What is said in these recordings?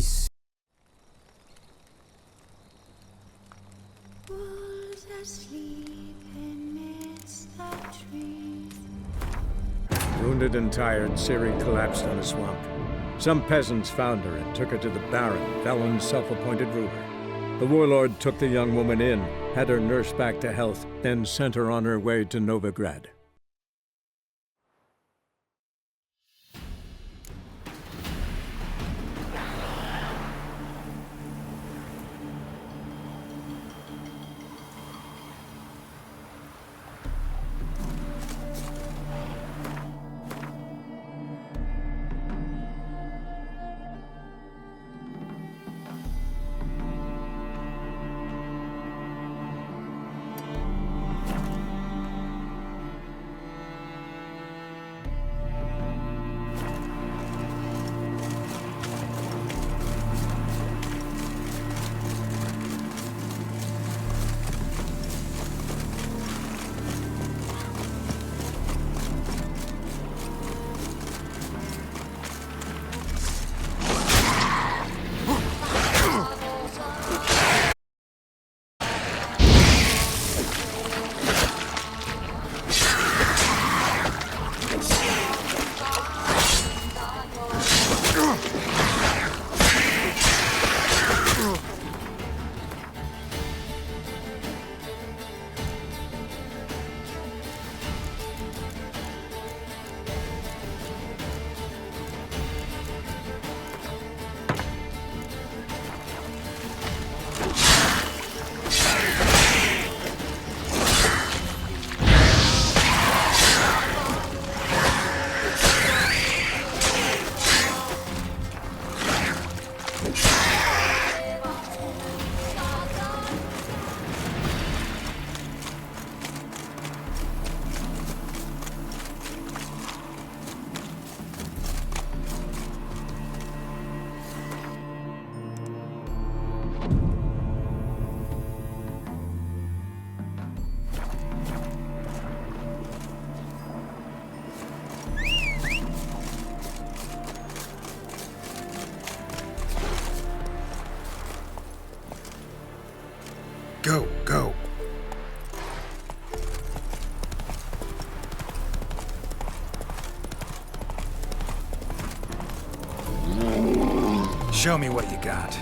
see. Wolves asleep amidst the trees. Wounded and tired, Ciri collapsed on a swamp. Some peasants found her and took her to the Baron, Valen's self-appointed ruler. The warlord took the young woman in, had her nursed back to health, then sent her on her way to Novigrad. Go, go. Show me what you got.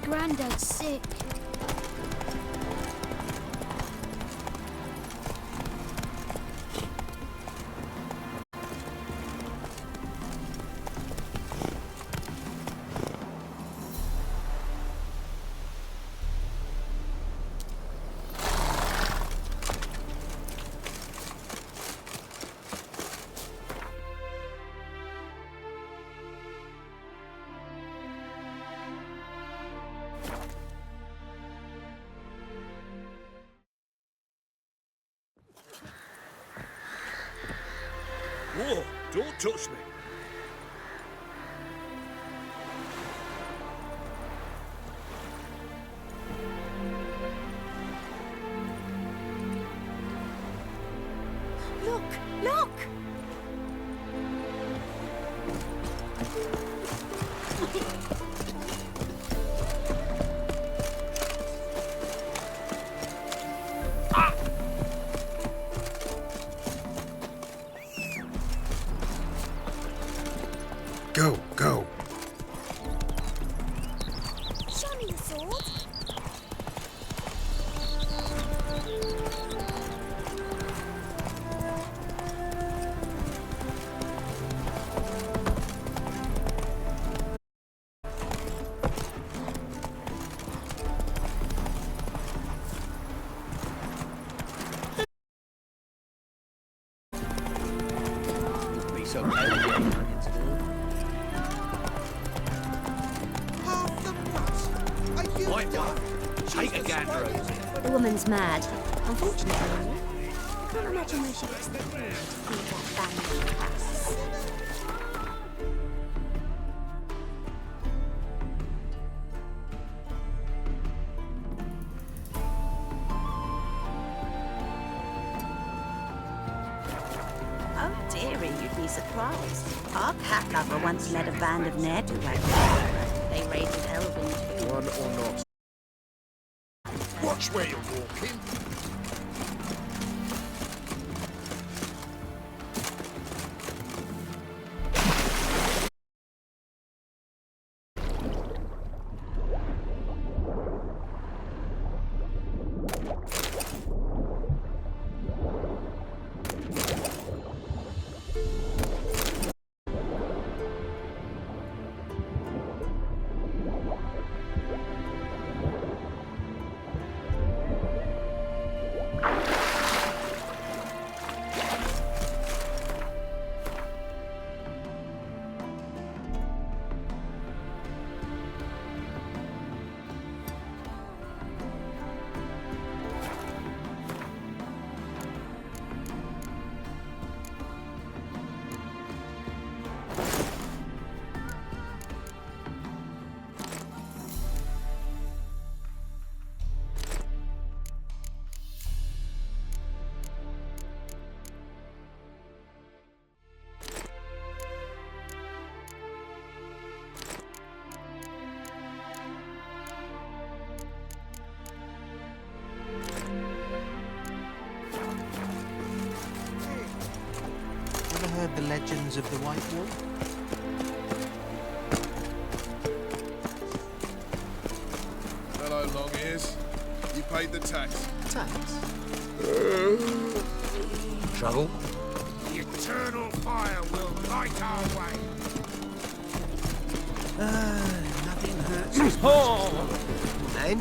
Granddad's sick. Whoa, don't touch me. Look! Look! Go, go. Show me the sword. Be so kind. Right, take a gander over there. The woman's mad. Unfortunately, I can't imagine where she gets the courage to feed that family house. Oh, dearie, you'd be surprised. Our cat lover once led a band of ne'er-do-wells. They raided Elvin too. One or not. Watch where you're walking. Ever heard the legends of the White Wall? Hello, long ears. You paid the tax. Tax? Trouble? The eternal fire will light our way. Nothing hurts as much as... And?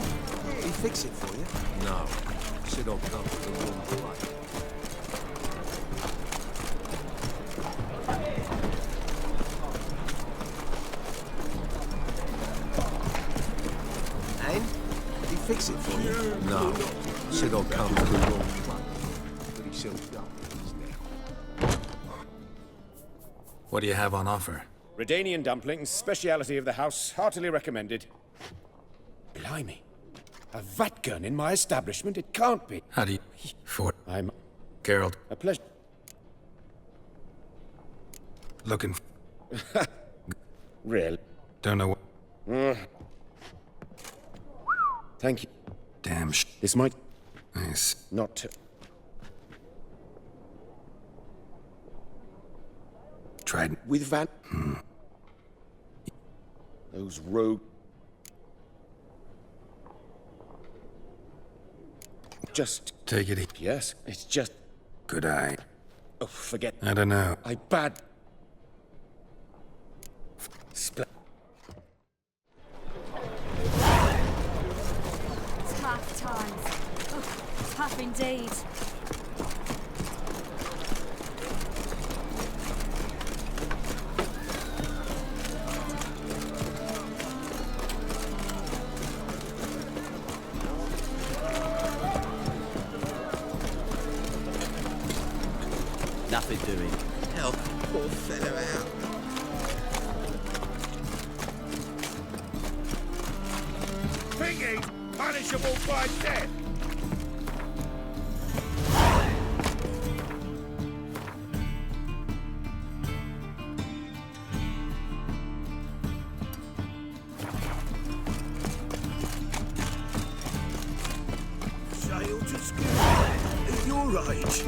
We fix it for you. No. Sit or come to the warm plate. And? We fix it for you. No. Sit or come to the warm plate. But he's still now. What do you have on offer? Redanian dumplings, speciality of the house, heartily recommended. Blimey. A vat gun in my establishment? It can't be. How do you... For... I'm Gerald, a pleasure. looking... Really? Don't know what... Thank you. Damn This might Nice. not... Tried... With Van... Those rogue... just... Take it easy. Yes, it's just... Good eye. Oh, forget... I don't know. I bad... Split. Tough times. Oh, tough indeed. Nothing doing. Help poor fellow out. Thinking punishable by death. Sail to school at your age.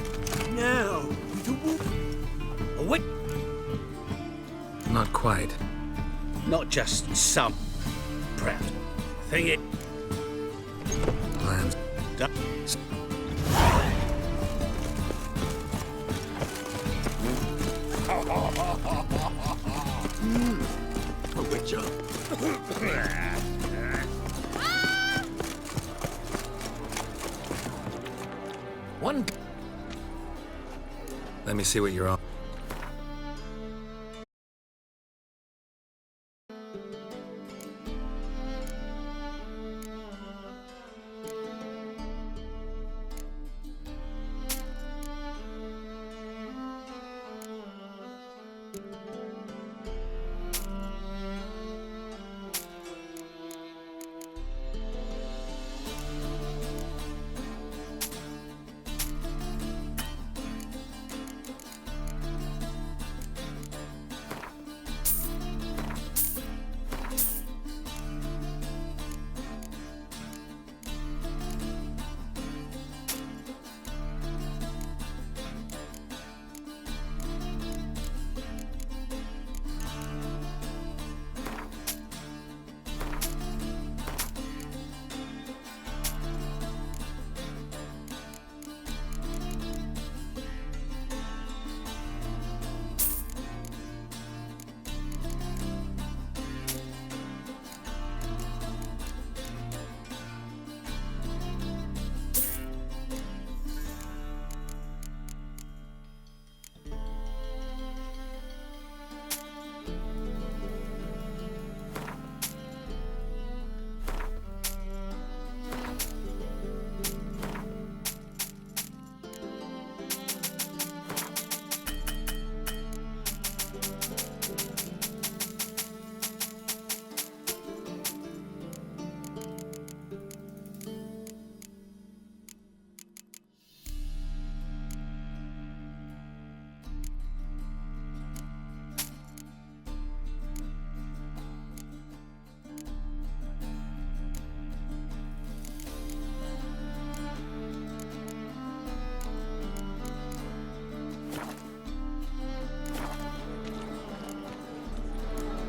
Now, with a whoop. A whip? Not quite. Not just some proud. Thing it. Plans. A witcher. One. Let me see what you're on.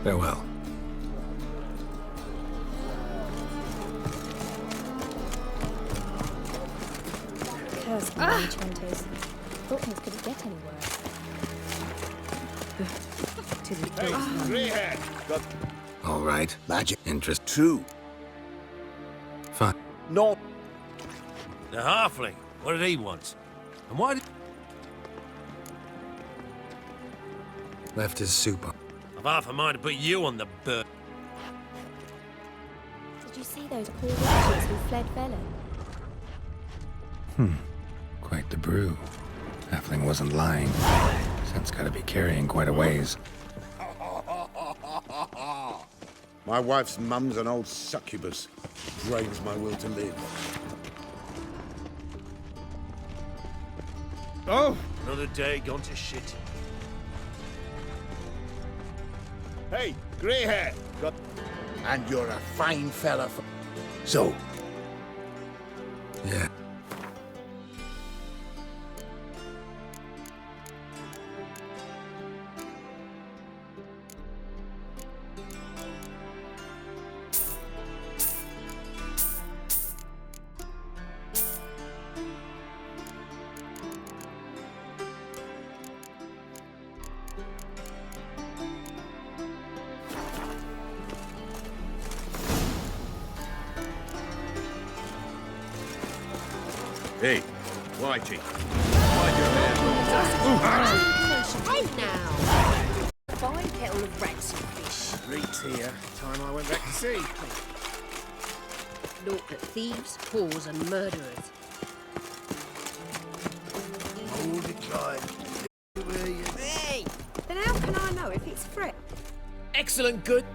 Farewell. Curse the witch hunters. Thought things couldn't get any worse. To the Hey, greyhead. Got All right. Magic. Interest. True. Fine. No. The halfling. What did he want? And why did... Left his soup on. I've half a mind to put you on the bird. Did you see those poor witches who fled Velen? Quite the brew. Halfling wasn't lying. Scent's gotta be carrying quite a ways. My wife's mum's an old succubus. Drains my will to live. Oh! Another day gone to shit. Hey, greyhead. Got... And you're a fine fella for... So, Yeah. Hey, Whitey. Mind your hands. Hey now! Fine kettle of rats and fish. Reed's here. Time I went back to sea. Look at thieves, whores and murderers. Hold it, Clive. Hey! Then how can I know if it's Fred? Excellent, good.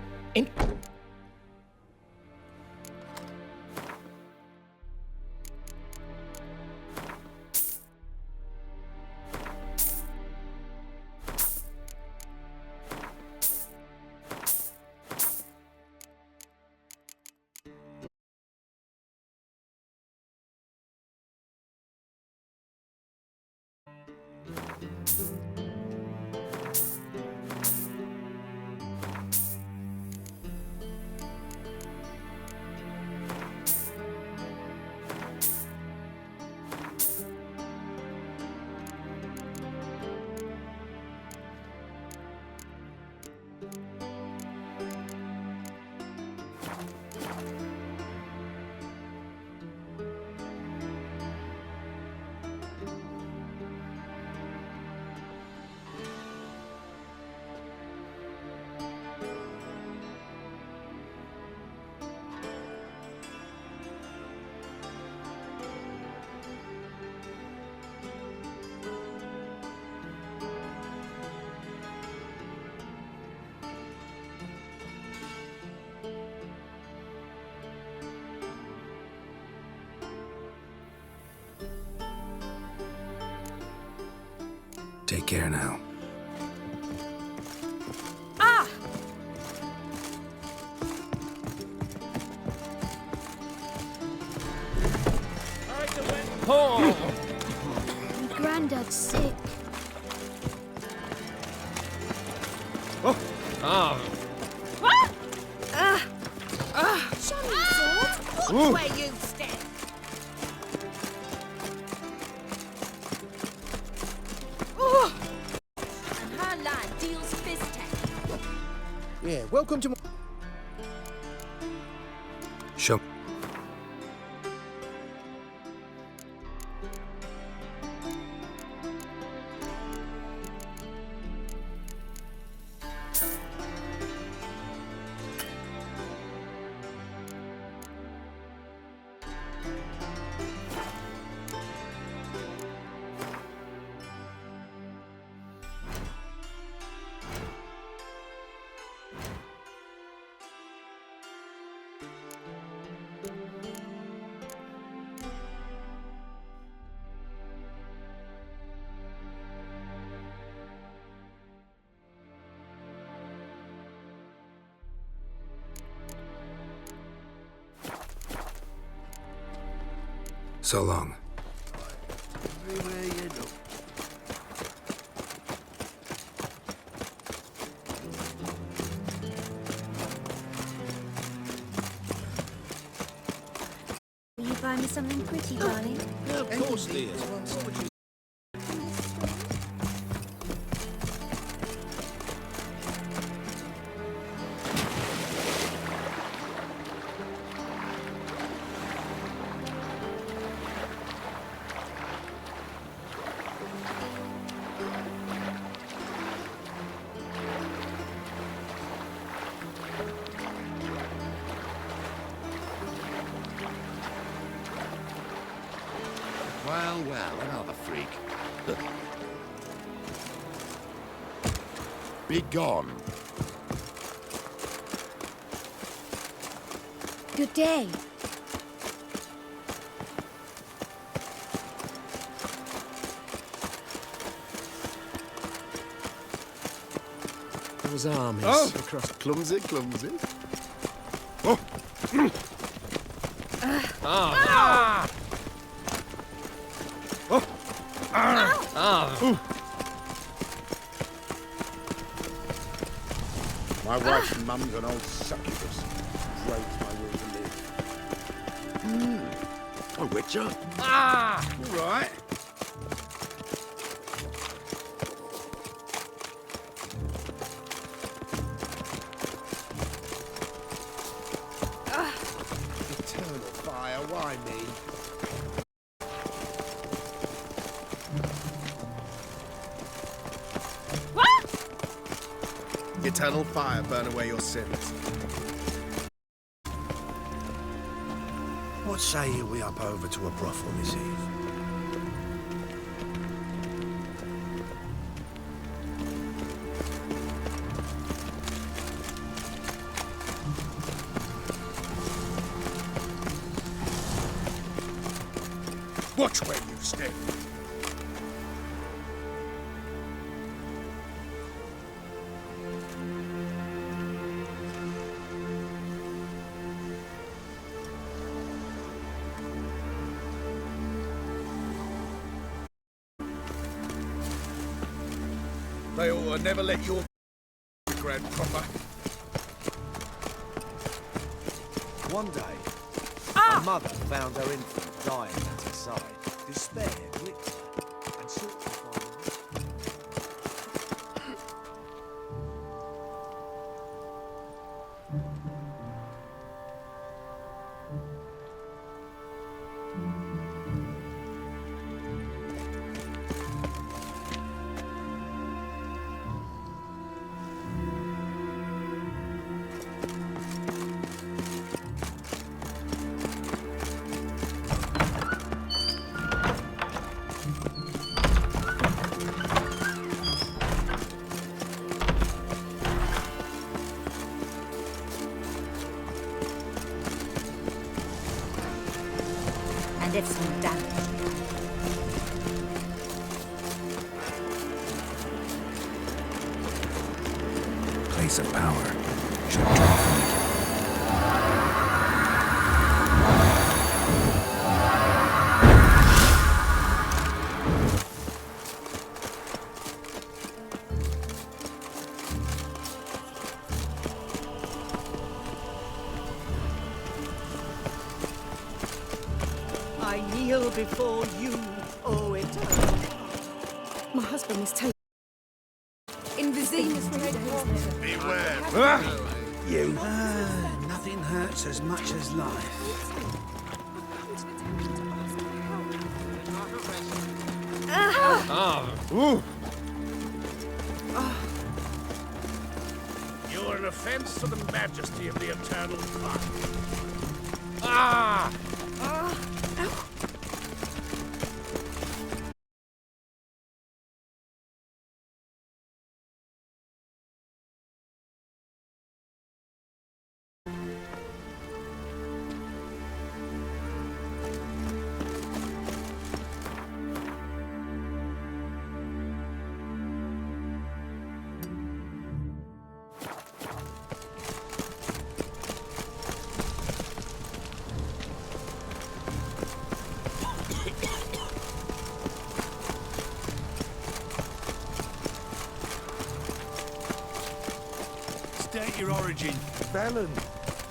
Take care now. Ah! Granddad's sick. Show me the sword! Watch where you step! And her lad deals fist tech. Yeah, welcome to my... Show. So long. Everywhere you look. Will you buy me something pretty, darling? Yeah, of course, dear. What would you... Well, another freak. Be gone. Good day. Those armies across clumsy. My wife's mum's an old succubus. Breaks my will to live. A witcher? All right. Eternal fire, why me? eternal fire burn away your sins. What say you we up over to a brothel this eve? Watch where you step. They ought to never let your grand proper. One day, her mother found her infant dying at her side. Despair gripped her and sought to find a And if some damage. Place of power. Should draw from it. I kneel before you, O Eternal. My husband is taken. In Vizina's Beware. You. Nothing hurts as much as life. You're an offense to the majesty of the Eternal Fire. Ah! State your origin. Valen.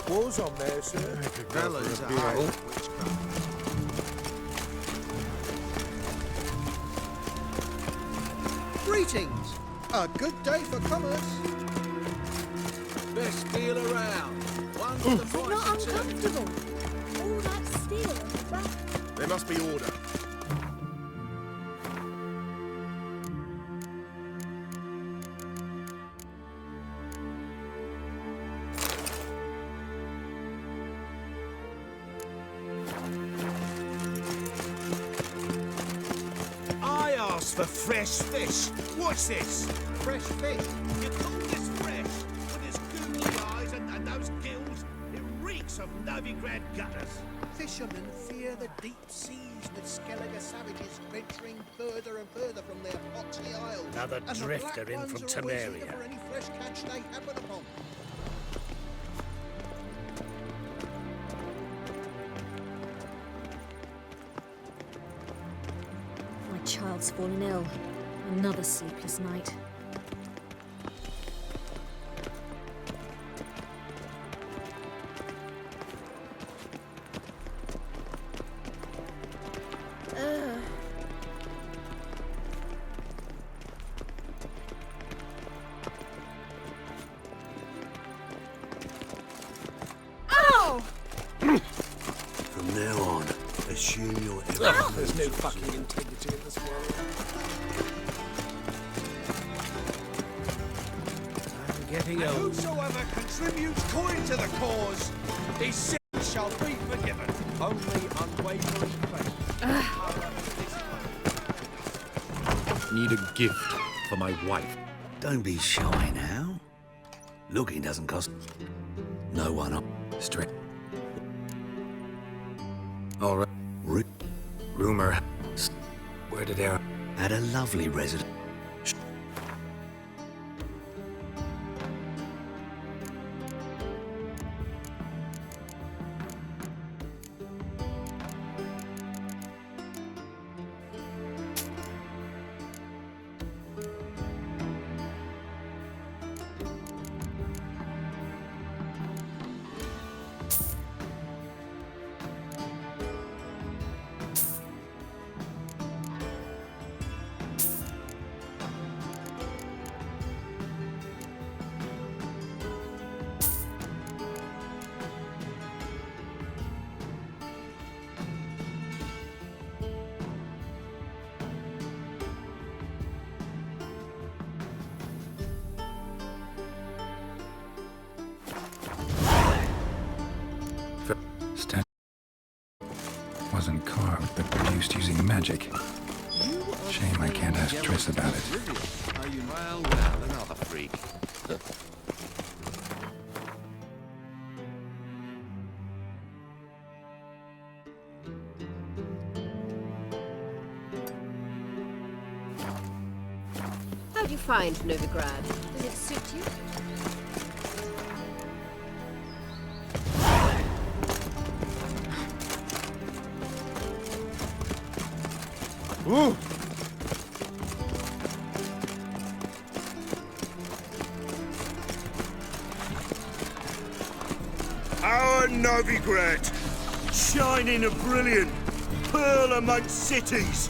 Was on there, sir. Valen's a high witchcraft. Greetings! A good day for commerce. Best deal around. One's the Not price of two. uncomfortable. All that steel on the back. There must be order. I asked for fresh fish. What's this? Fresh fish. You call this fresh? With his googly eyes and those gills? It reeks of Novigrad gutters. Fishermen fear the deep seas with Skellige savages venturing further and further from their foxy isles. Another And the drifter black in ones from are always eager Temeria. for any fresh catch they happen upon. My child's fallen ill. Another sleepless night. From now on, assume you're There's no fucking integrity in this world. getting And old. whosoever contributes coin to the cause, his sins shall be forgiven. Only unwavering faith. Need a gift for my wife. Don't be shy now. Looking doesn't cost no one. Straight. All right. Rumor. Where did our... Had a lovely resident. Statue wasn't carved, but produced using magic. Shame I can't ask Triss about it. Are you well, another freak. How do you find Novigrad? Does it suit you? Ooh. Our Novigrad, shining a brilliant pearl amongst cities.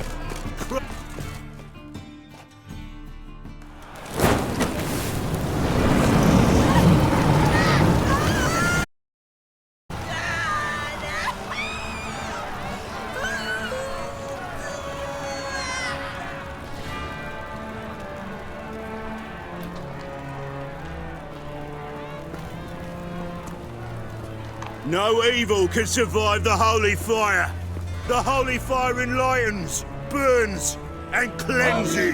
No evil can survive the holy fire. The holy fire enlightens, burns, and cleanses.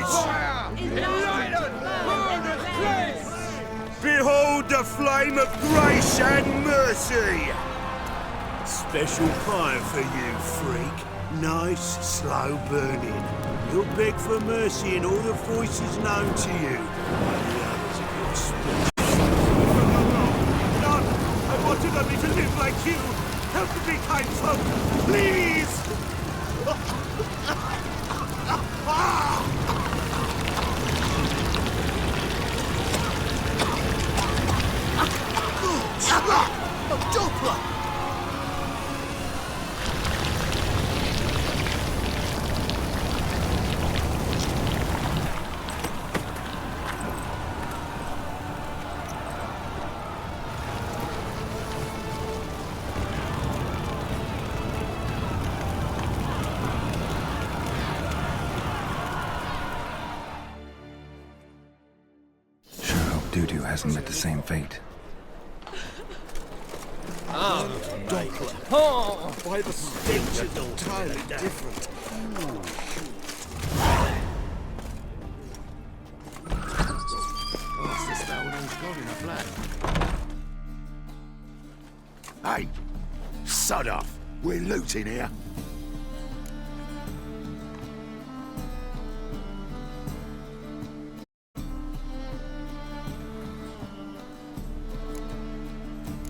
Behold the flame of grace and mercy. Special fire for you, freak. Nice, slow burning. You'll beg for mercy in all the voices known to you. The others of your speech. I wanted only to live like you. Help me, kind folk, please! Dudu hasn't met the same fate. By the stench is entirely different. What's the spell who's got in a flag? Hey, sod off. We're looting here.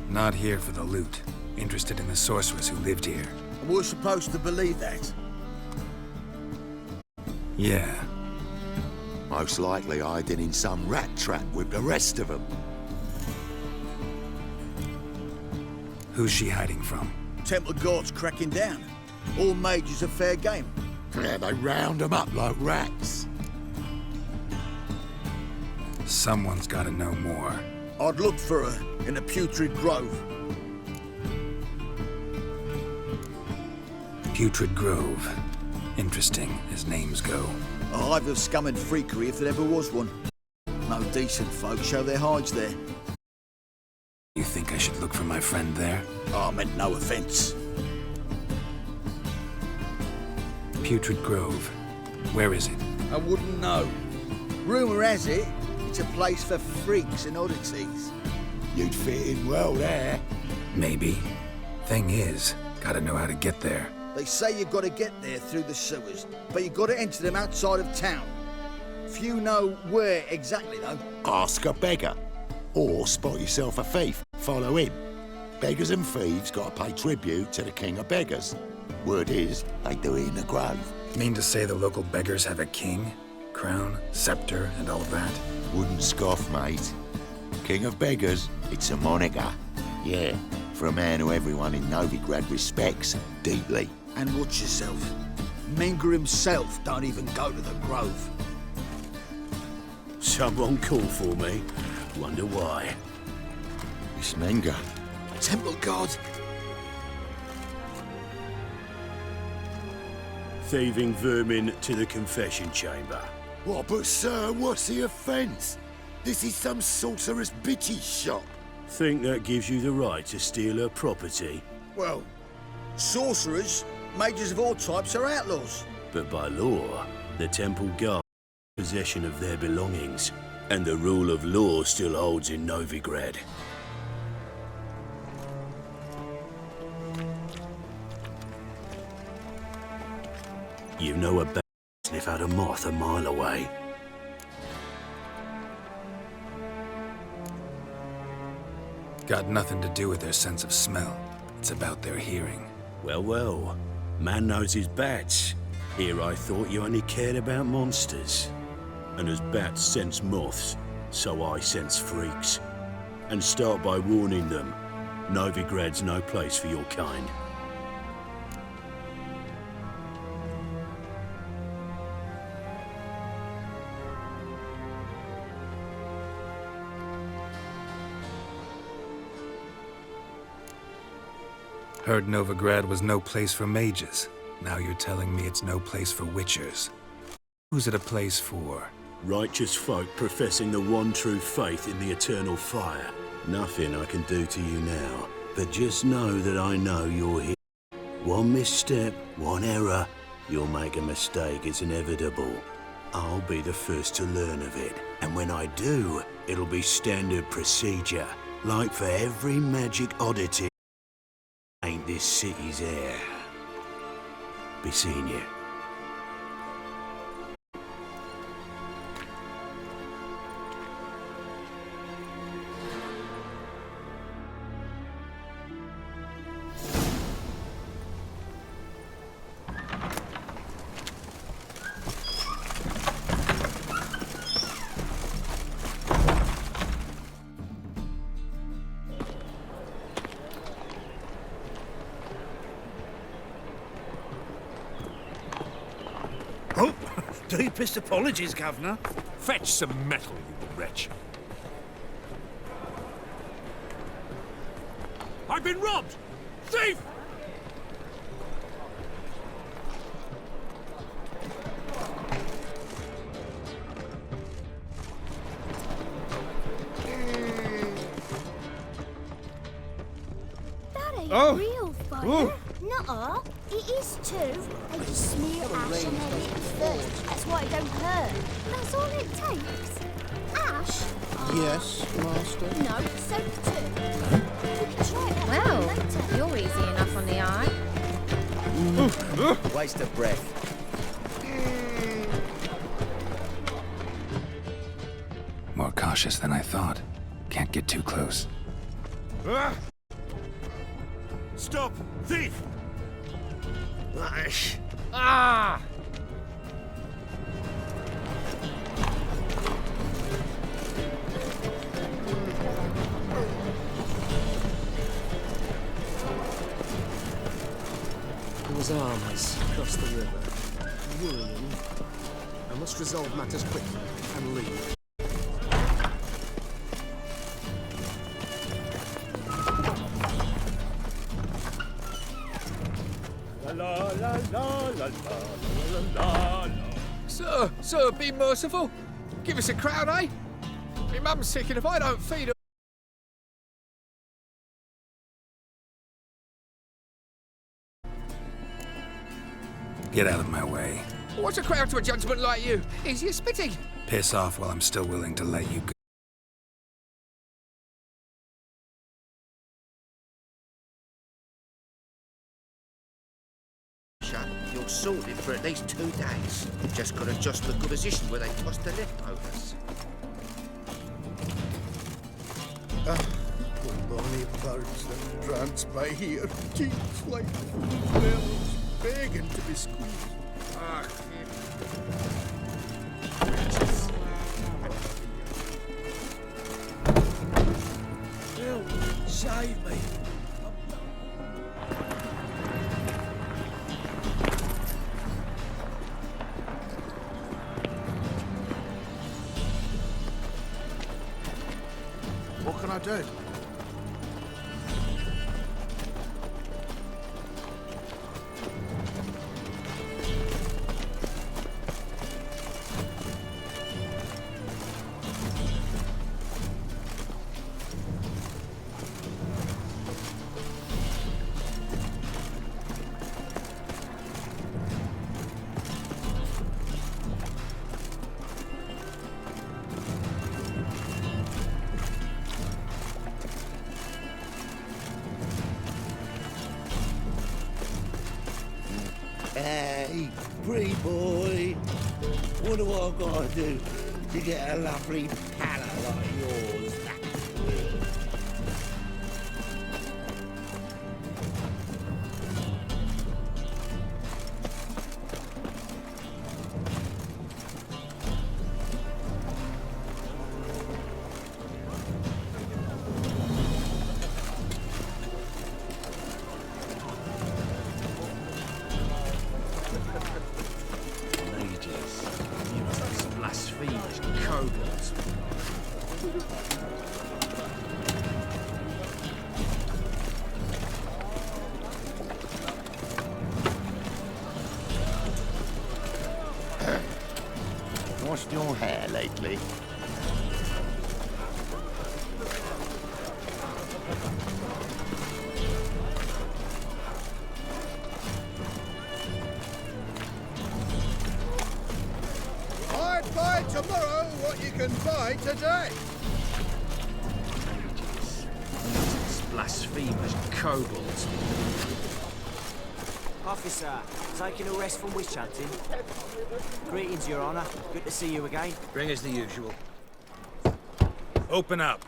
Not here for the loot. Interested in the sorceress who lived here. And we're supposed to believe that. Yeah. Most likely hiding in some rat trap with the rest of them. Who's she hiding from? Temple Guard's cracking down. All mages are fair game. Yeah, they round them up like rats. Someone's gotta know more. I'd look for her in the Putrid Grove. Putrid Grove. Interesting, as names go. A hive of scum and freakery if there ever was one. No decent folk show their hides there. You think I should look for my friend there? Oh, I meant no offence. Putrid Grove. Where is it? I wouldn't know. Rumour has it, it's a place for freaks and oddities. You'd fit in well there. Maybe. Thing is, gotta know how to get there. They say you've got to get there through the sewers, but you've got to enter them outside of town. Few know where exactly, though. Ask a beggar. Or spot yourself a thief. Follow him. Beggars and thieves got to pay tribute to the king of beggars. Word is, they do it in the grove. Mean to say the local beggars have a king? Crown, scepter, and all that? Wouldn't scoff, mate. King of beggars, it's a moniker. Yeah, for a man who everyone in Novigrad respects deeply. And watch yourself. Menger himself don't even go to the grove. Someone call for me. Wonder why. It's Menger. Temple God. Thieving vermin to the confession chamber. What, but sir, what's the offence? This is some sorcerer's bitchy shop. Think that gives you the right to steal her property? Well, sorcerers, mages of all types are outlaws. But by law, the temple guard has possession of their belongings, and the rule of law still holds in Novigrad. You know a bat sniff out a moth a mile away. Got nothing to do with their sense of smell. It's about their hearing. Well, well. Man knows his bats. Here I thought you only cared about monsters. And as bats sense moths, so I sense freaks. And start by warning them, Novigrad's no place for your kind. Heard Novigrad was no place for mages. Now you're telling me it's no place for witchers. Who's it a place for? Righteous folk professing the one true faith in the eternal fire. Nothing I can do to you now, but just know that I know you're here. One misstep, one error, you'll make a mistake, it's inevitable. I'll be the first to learn of it, and when I do, it'll be standard procedure, like for every magic oddity. Ain't this city's heir. Be seeing you. Oh, deepest apologies, Governor. Fetch some metal, you wretch. I've been robbed! Thief! That ain't Oh. real fire. Ooh. Nuh-uh. It is too. They just smear ash on their lips first. That's why it don't hurt. That's all it takes. Ash? Yes, Master. No, soap too. We can try it out Well, later. you're easy enough on the eye. Waste of breath. More cautious than I thought. Can't get too close. Stop! Thief! Ah! Those armies across the river. Worrying. I must resolve matters quickly and leave. Sir, be merciful. Give us a crown, eh? My mum's sick, and if I don't feed her... Get out of my way. What's a crowd to a gentleman like you? Is you spitting? Piss off while I'm still willing to let you go. You're sorted for at least 2 days. Just got to adjust the good position where they toss the leftovers. Bonnie birds that prance by here, cheeks like bells, begging to be squeezed. Help, save me. What can I do? Hey, pretty boy. What do I gotta do to get a lovely palate like yours? Blasphemous cowards. Washed your hair lately? I'd buy tomorrow what you can buy today. Blasphemous kobolds. Officer, taking a rest from witch hunting. Greetings, Your Honor. Good to see you again. Bring us the usual. Open up.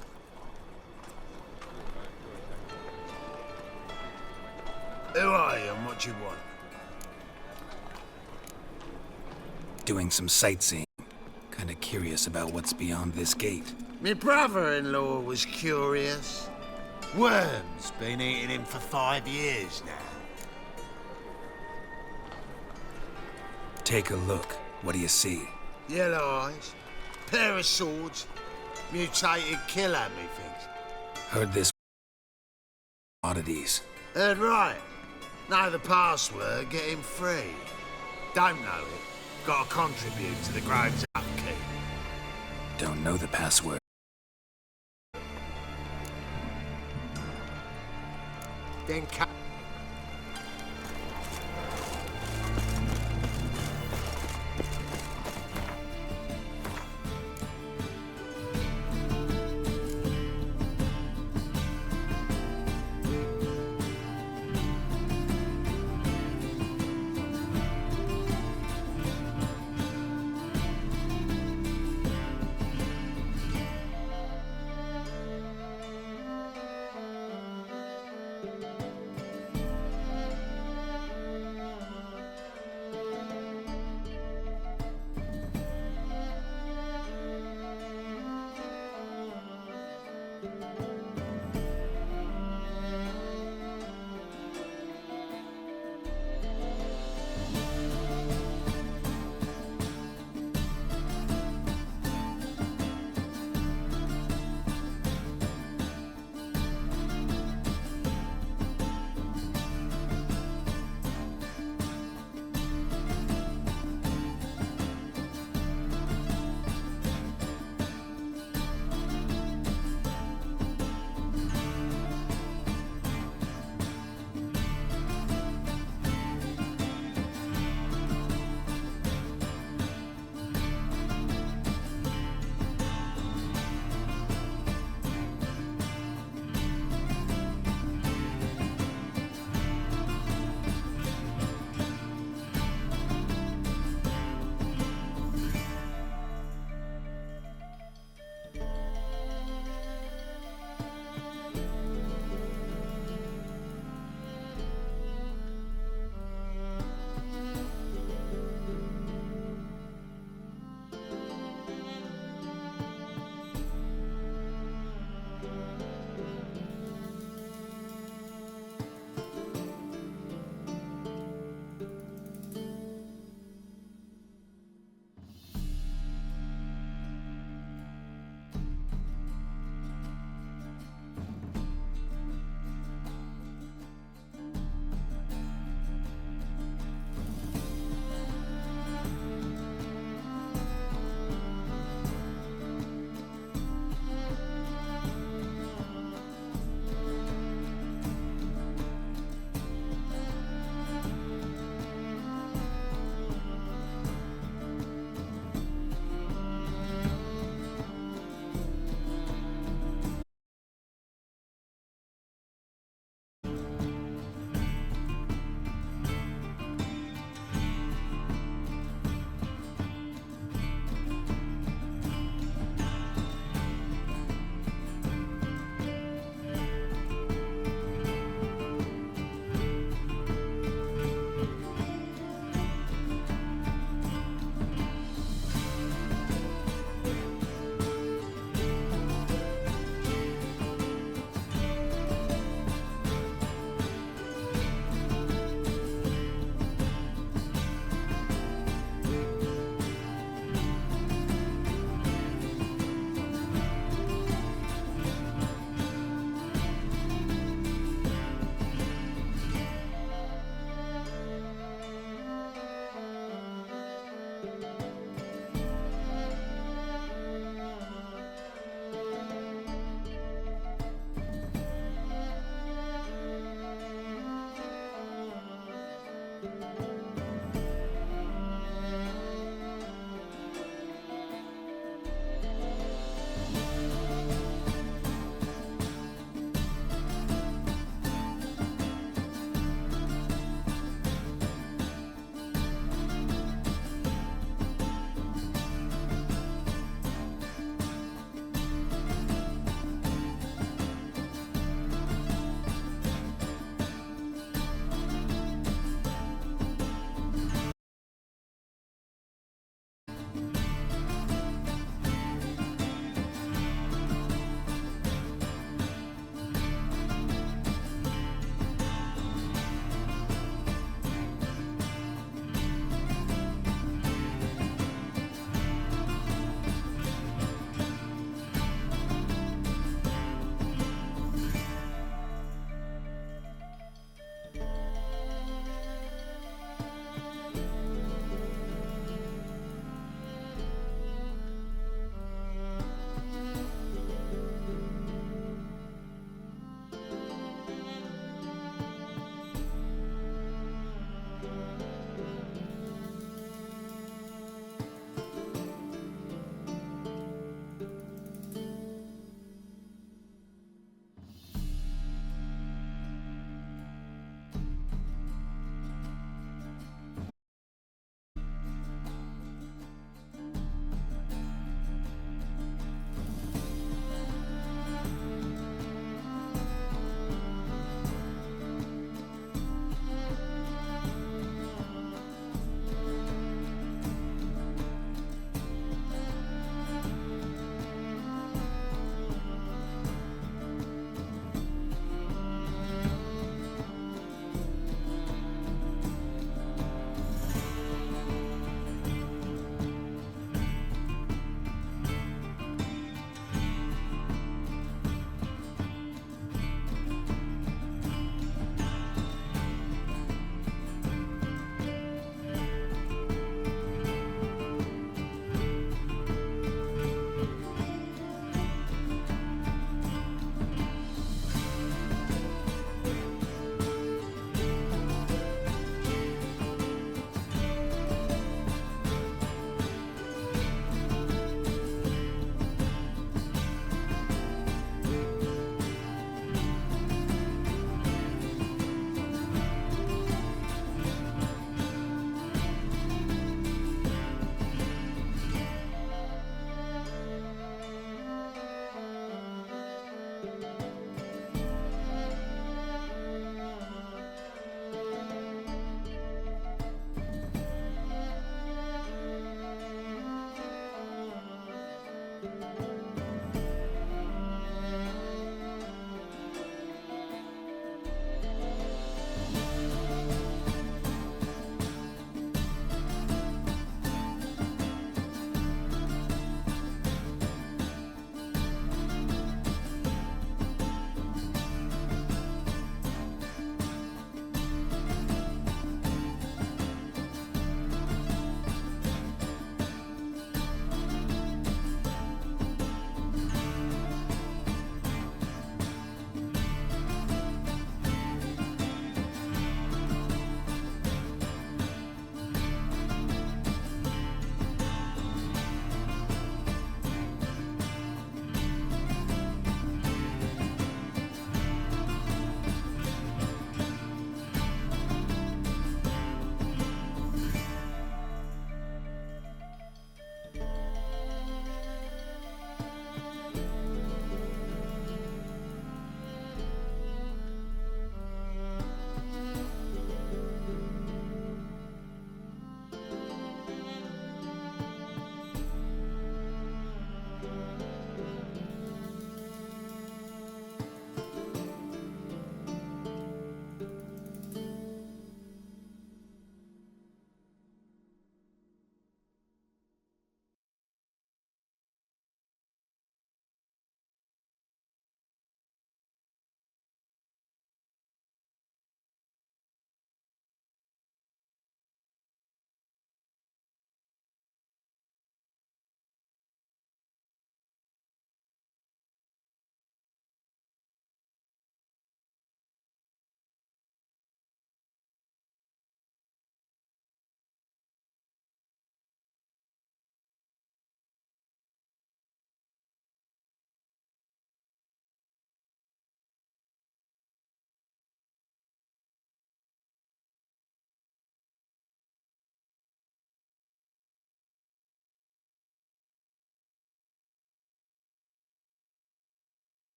Who are you and what you want? Doing some sightseeing. Kinda curious about what's beyond this gate. My brother-in-law was curious. Worms been eating him for 5 years now. Take a look. What do you see? Yellow eyes, pair of swords, mutated killer, methinks. Heard this oddities. Heard right. Know the password, get him free. Don't know it. Gotta contribute to the grove's upkeep. Don't know the password. Then cut.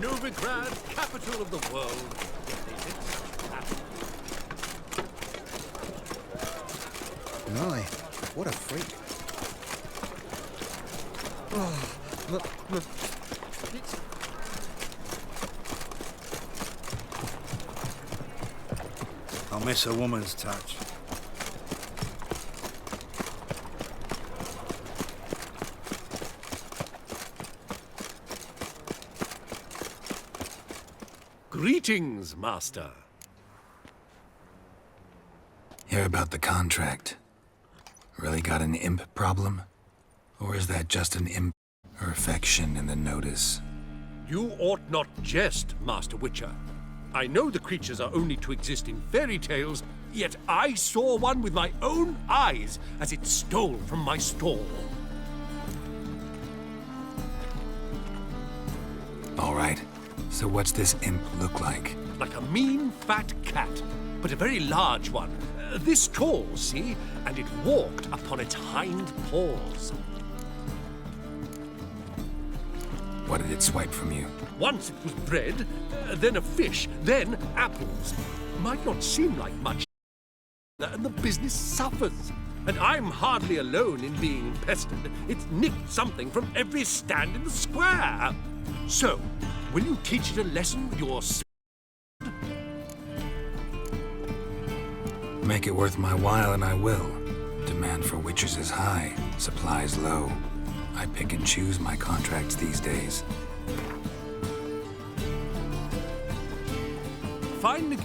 Novigrad, capital of the world. My, what a freak. Oh, look. I'll miss a woman's touch. Greetings, Master. Hear about the contract. Really got an imp problem? Or is that just an imp or affection in the notice? You ought not jest, Master Witcher. I know the creatures are only to exist in fairy tales, yet I saw one with my own eyes as it stole from my stall. All right. So what's this imp look like? Like a mean, fat cat, but a very large one. This tall, see? And it walked upon its hind paws. What did it swipe from you? Once it was bread, then a fish, then apples. Might not seem like much, and the business suffers. And I'm hardly alone in being pestered. It's nicked something from every stand in the square. So, will you teach it a lesson with your... Make it worth my while and I will. Demand for witchers is high, supplies low. I pick and choose my contracts these days. Find the...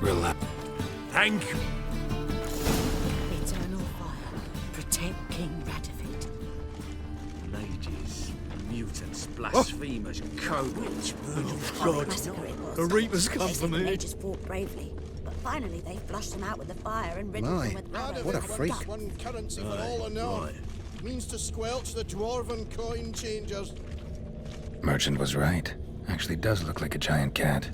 Relax. Thank you. Eternal fire. Protect King Radovit. Mages, mutants, blasphemers, kobolds. Oh, massacre it was. The Reapers They come said for the me. mages fought bravely, but finally they flushed them out with the fire and riddled My, them with arrows what a like freak. duck. One currency for all I know. Means to squelch the dwarven coin changers. Merchant was right. Actually does look like a giant cat.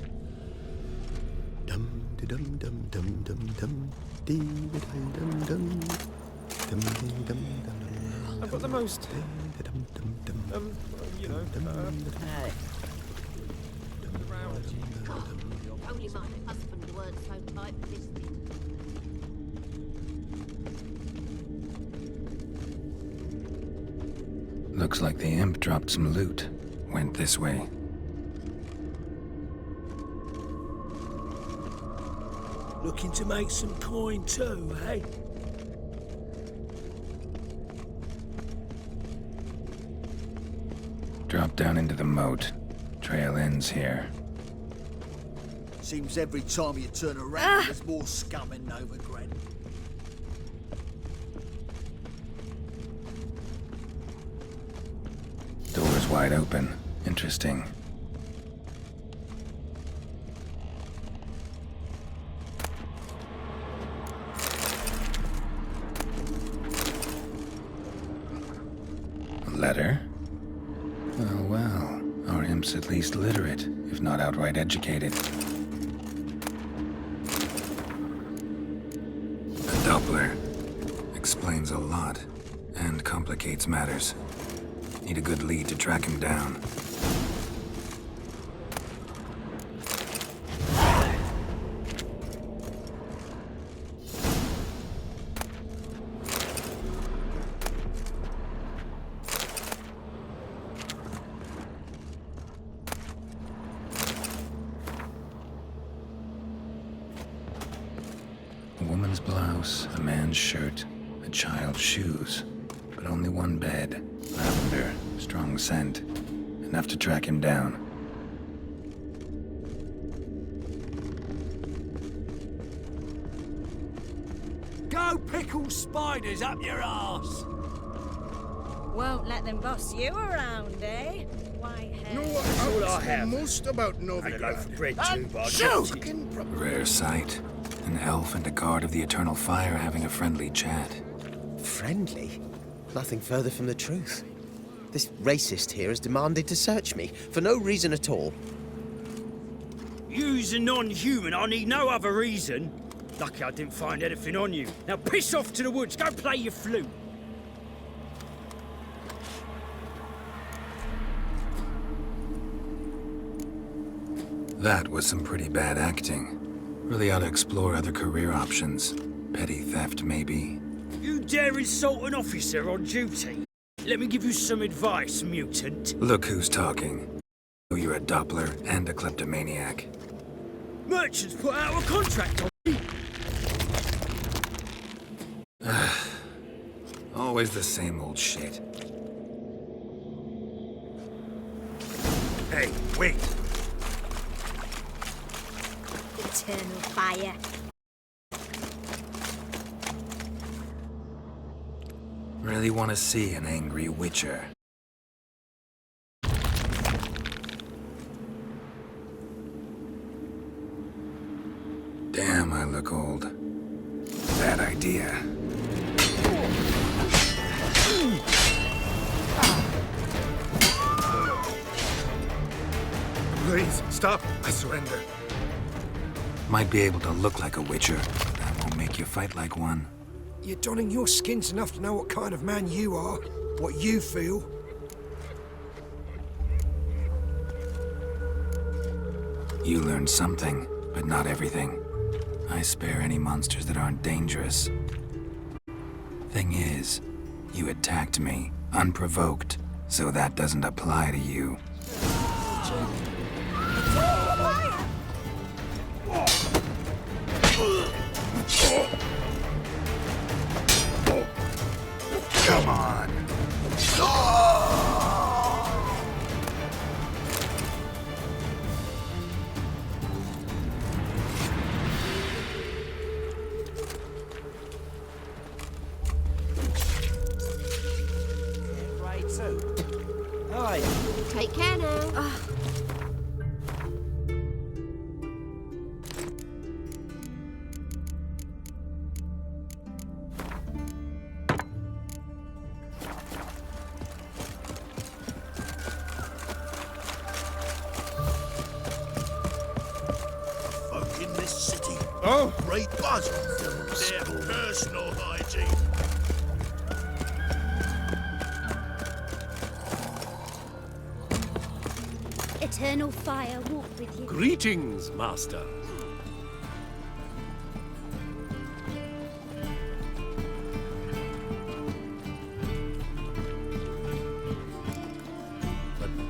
I've got the most, you know, Only my husband weren't so tight-fisted. Looks like the imp dropped some loot. Went this way. Looking to make some coin too, eh? Drop down into the moat. Trail ends here. Seems every time you turn around, there's more scum in Novigrad. Door's wide open. Interesting. A letter? Oh, well. Our imp's at least literate, if not outright educated. A Doppler. Explains a lot, and complicates matters. Need a good lead to track him down. A woman's blouse, a man's shirt, a child's shoes, but only one bed. Lavender, strong scent. Enough to track him down. Go pickle spiders up your arse! Won't let them boss you around, eh? Whitehead. No, all I I have. most about And a loaf Novigrad. of bread too, by Shoot! Rare sight. An elf and a guard of the Eternal Fire having a friendly chat. Friendly? Nothing further from the truth. This racist here has demanded to search me, for no reason at all. You's a non-human, I need no other reason. Lucky I didn't find anything on you. Now piss off to the woods, go play your flute. That was some pretty bad acting. Really ought to explore other career options. Petty theft, maybe. You dare insult an officer on duty? Let me give you some advice, mutant. Look who's talking. You're a Doppler and a kleptomaniac. Merchants put out a contract on me. Always the same old shit. Hey, wait. Eternal fire. Really want to see an angry witcher. Damn, I look old. Bad idea. Please, stop. I surrender. Might be able to look like a witcher, but that won't make you fight like one. You're donning your skins enough to know what kind of man you are, what you feel. You learned something, but not everything. I spare any monsters that aren't dangerous. Thing is, you attacked me, unprovoked, so that doesn't apply to you. Come on. Right, so. Hi. Take care now. Folk in this city. Oh! Great buzz on their personal hygiene. Eternal fire walk with you. Greetings, Master.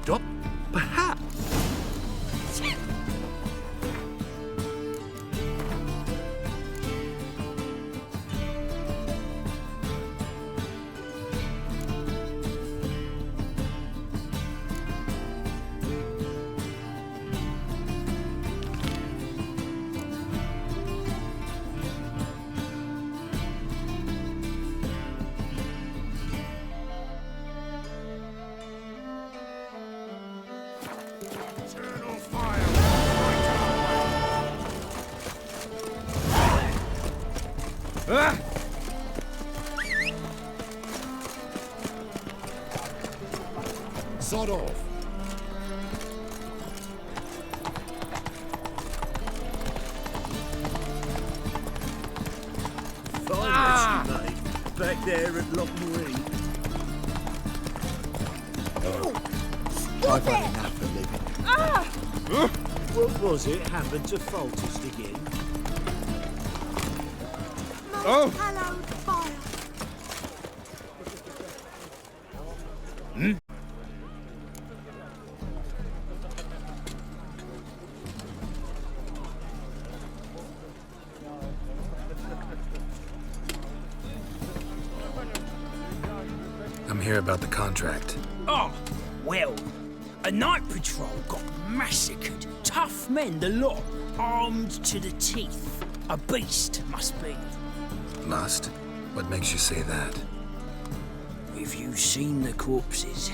Adopt, perhaps. Eternal fire. Ah! Sod off. Fine, mate. Back there at Loch Marine. Stop I've had enough of living. Ah! What was it happened to Foltest again? Oh! Hallowed fire. I'm here about the contract. Oh, well, a night patrol got massacred. Tough men, the lot, armed to the teeth. A beast, must be. Must? What makes you say that? Have you seen the corpses?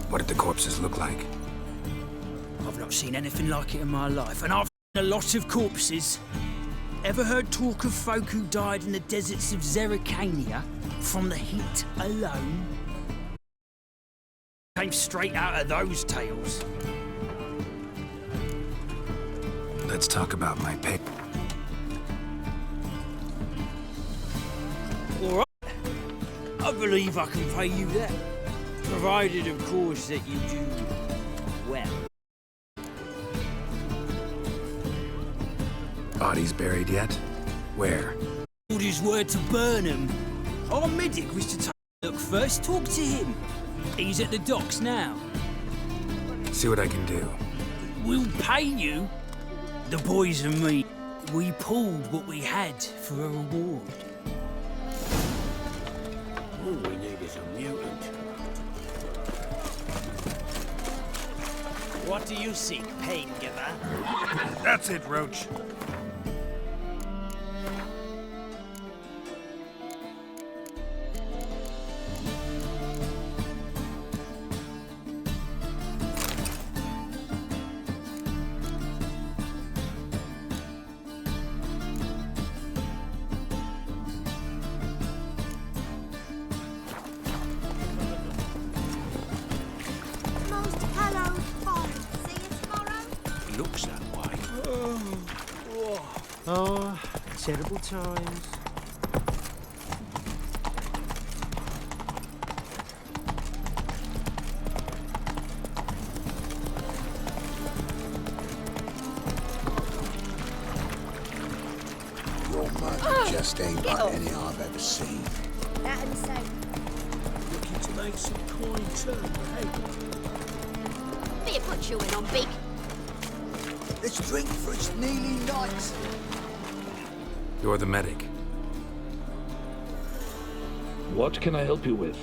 What did the corpses look like? I've not seen anything like it in my life, and I've seen a lot of corpses. Ever heard talk of folk who died in the deserts of Zerrikania from the heat alone? Came straight out of those tales. Let's talk about my pay. All right. I believe I can pay you that. Provided, of course, that you do well. Bodies buried yet? Where? Orders were to burn him. Our medic was to take a look first. Talk to him. He's at the docks now. See what I can do. We'll pay you. The boys and me, we pulled what we had for a reward. All we need is a mutant. What do you seek, pain giver? That's it, Roach. Most hallowed font. See you tomorrow. Looks that way. Oh, terrible times. Your murder just ain't like any I've ever seen. That and so. Looking to make some coin turn, hey? Beer put you in on big. Let's drink for it's nearly night. You're the medic. What can I help you with?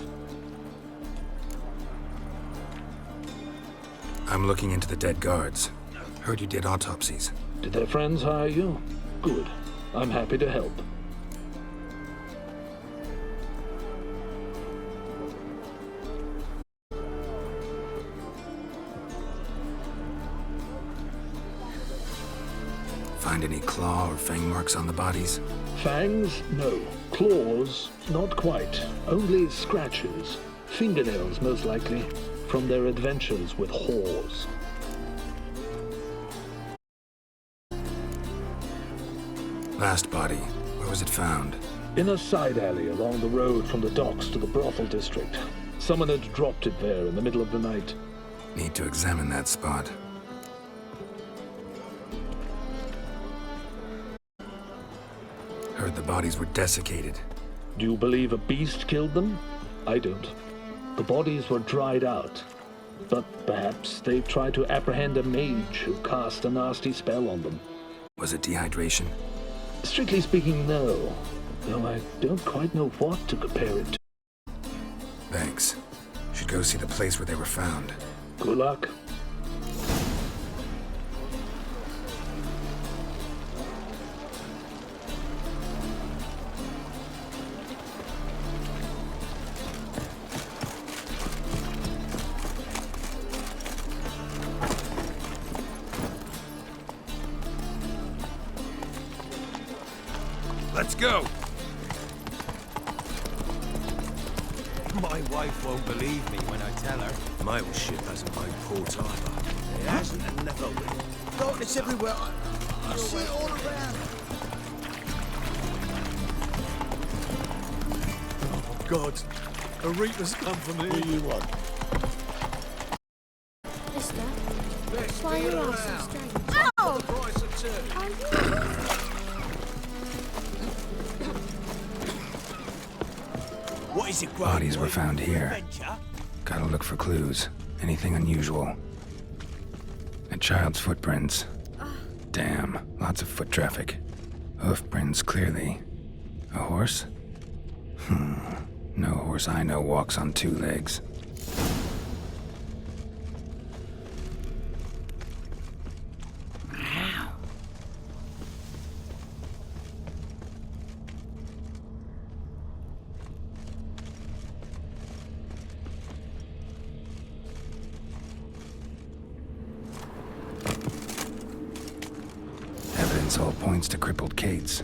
I'm looking into the dead guards. Heard you did autopsies. Did their friends hire you? Good. I'm happy to help. Find any claw or fang marks on the bodies? Fangs? No. Claws? Not quite. Only scratches. Fingernails, most likely, from their adventures with whores. Last body, where was it found? In a side alley along the road from the docks to the brothel district. Someone had dropped it there in the middle of the night. Need to examine that spot. Heard the bodies were desiccated. Do you believe a beast killed them? I don't. The bodies were dried out. But perhaps they tried to apprehend a mage who cast a nasty spell on them. Was it dehydration? Strictly speaking, no. Though I don't quite know what to compare it to. Thanks. Should go see the place where they were found. Good luck. Let's go. My wife won't believe me when I tell her. My old ship hasn't made port either. It hasn't and never will. Darkness everywhere. I see it all around. Oh, God. A Reaper's come for me. What do you want? Mister, why are you all so strange? Oh! The price of two. Are you? What is it, Bodies were found here. Gotta look for clues. Anything unusual. A child's footprints. Damn, lots of foot traffic. Hoof prints, clearly. A horse? No horse I know walks on two legs. Evidence all points to crippled Kate's.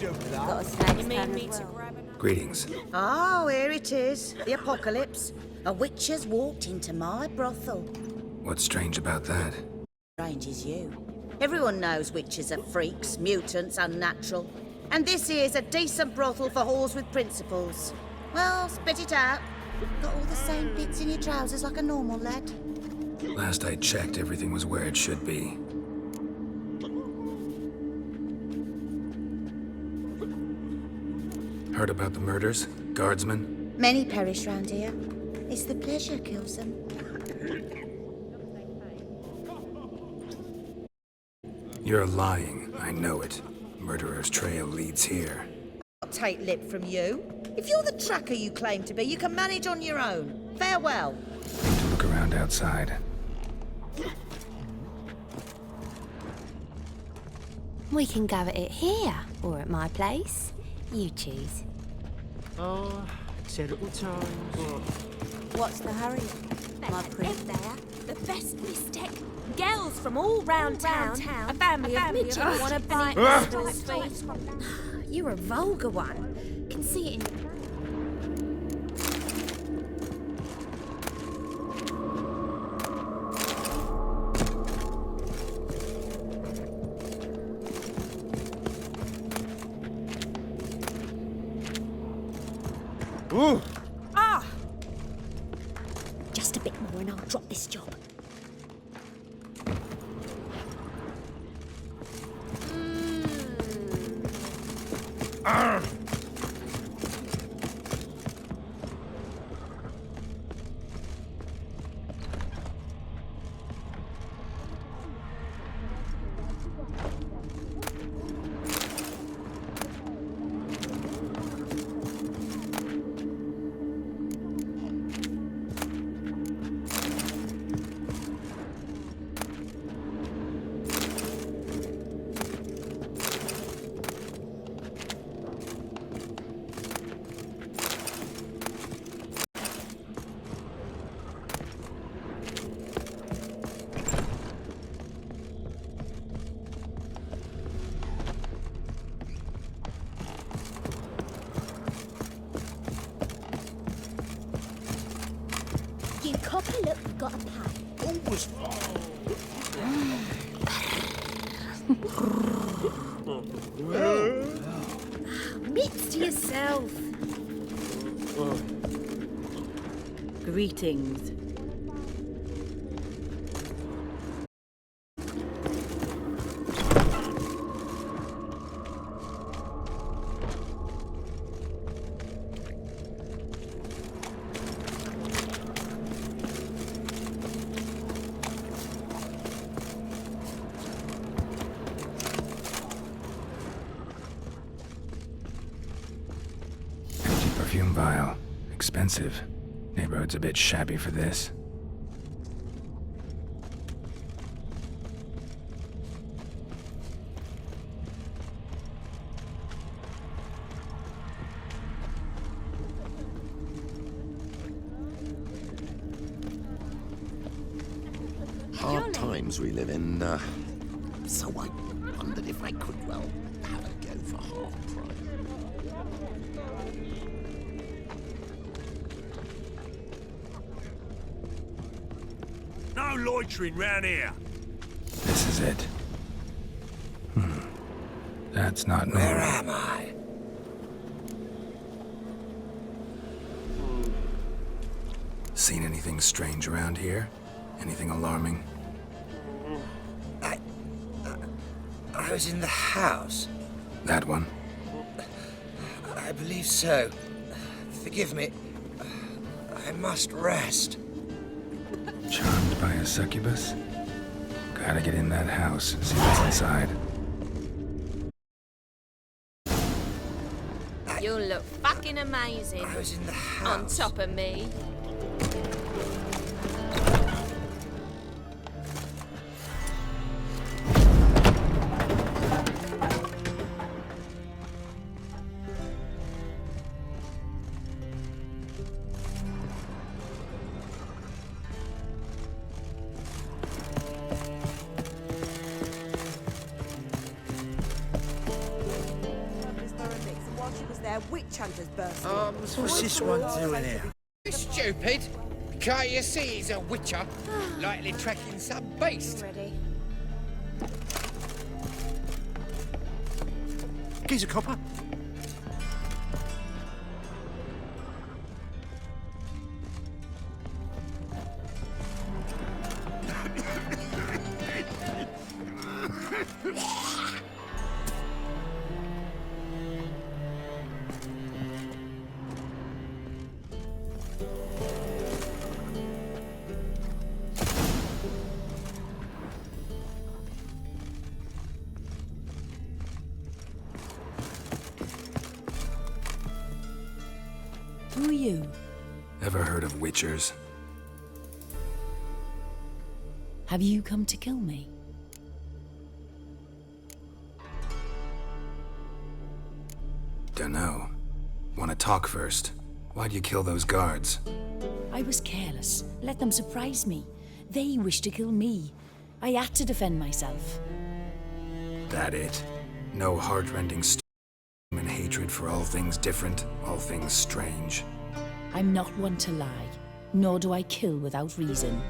Got a snake's tongue as well. Greetings. Oh, here it is. The apocalypse. A witch has walked into my brothel. What's strange about that? Strange is you. Everyone knows witches are freaks, mutants, unnatural. And this here's a decent brothel for whores with principles. Well, spit it out. Got all the same bits in your trousers like a normal lad. Last I checked, everything was where it should be. Heard about the murders? Guardsmen? Many perish round here. It's the pleasure kills them. You're lying. I know it. Murderer's trail leads here. I'll take lip from you. If you're the tracker you claim to be, you can manage on your own. Farewell. Need to look around outside. We can go at it here, or at my place. You choose. Oh, terrible times. What's the hurry? My Live there, the best mistake. Girls from all round town. A family of midgets want to bite Mr. feet. You're a vulgar one. Can see it in your... Ooh. Ah! Just a bit more and I'll drop this job. You copper, look, you've got a pie. Always. Mix to yourself. Greetings. Perfume vial. Expensive. Neighborhood's a bit shabby for this. Hard times we live in, so I wondered if I could, well, have a go for half price. No loitering round here. This is it. That's not normal. Where am I? Seen anything strange around here? Anything alarming? I was in the house. That one? I believe so. Forgive me. I must rest. Charmed by a succubus? Gotta get in that house, see what's inside. You'll look fucking amazing. I was in the On house. top of me. there, witch hunters bursting. What's this one doing here? Stupid. Can't you see he's a witcher? Likely tracking some beast. Ready. Geezer copper. Who are you? Ever heard of witchers? Have you come to kill me? Dunno. Wanna talk first? Why'd you kill those guards? I was careless. Let them surprise me. They wished to kill me. I had to defend myself. That it? No heartrending and hatred for all things different, all things strange. I'm not one to lie, nor do I kill without reason.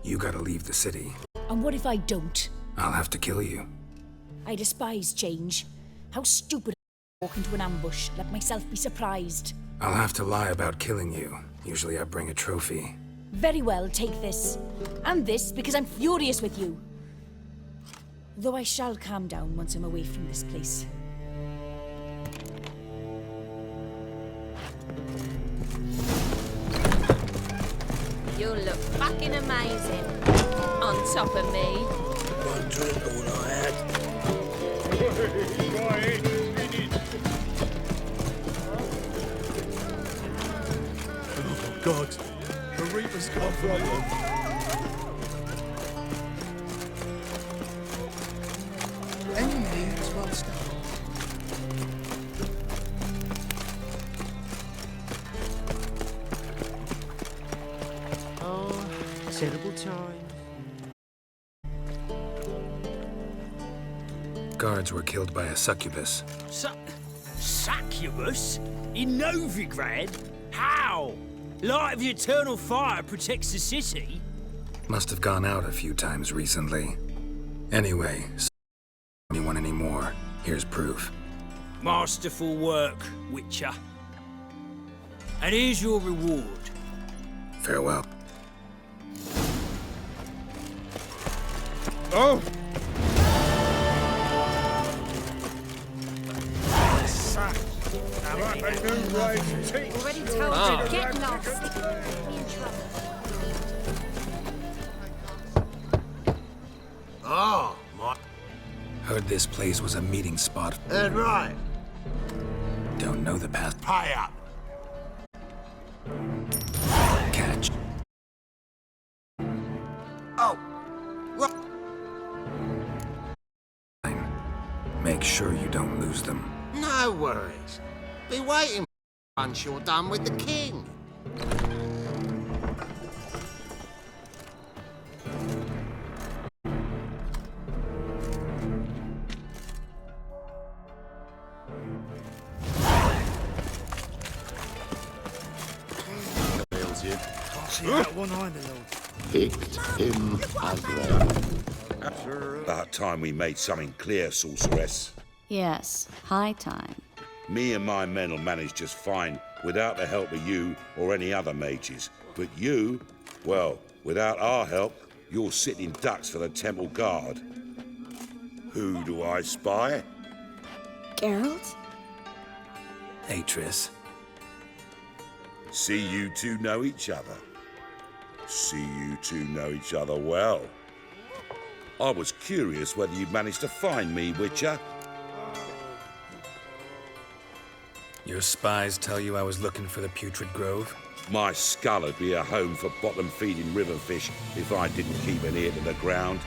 You gotta leave the city. And what if I don't? I'll have to kill you. I despise change. How stupid I walk into an ambush, let myself be surprised. I'll have to lie about killing you. Usually I bring a trophy. Very well, take this. And this, because I'm furious with you. Though I shall calm down once I'm away from this place. You look fucking amazing. On top of me. One drink all I had. Oh, God. The Reaper's got a problem. Anyone here is well stocked. Oh, terrible time. Guards were killed by a succubus. Succubus? In Novigrad? How? Light of the eternal fire protects the city? Must have gone out a few times recently. Anyway, anyone anymore. Here's proof. Masterful work, Witcher. And here's your reward. Farewell. Oh! Already told you, get lost. Be in trouble. Oh, my... Heard this place was a meeting spot. right. Don't know the past. Pay up. Catch. Oh. What? Make sure you don't lose them. No worries. Be waiting once you're done with the king. Fails you. Can't see that one eye, my lord. Picked him aggro. About time we made something clear, sorceress. Yes, high time. Me and my men will manage just fine without the help of you or any other mages. But you, well, without our help, you're sitting ducks for the temple guard. Who do I spy? Geralt? Hey, Triss. See you two know each other. See you two know each other well. I was curious whether you'd managed to find me, Witcher. Your spies tell you I was looking for the Putrid Grove? My skull would be a home for bottom-feeding river fish if I didn't keep an ear to the ground.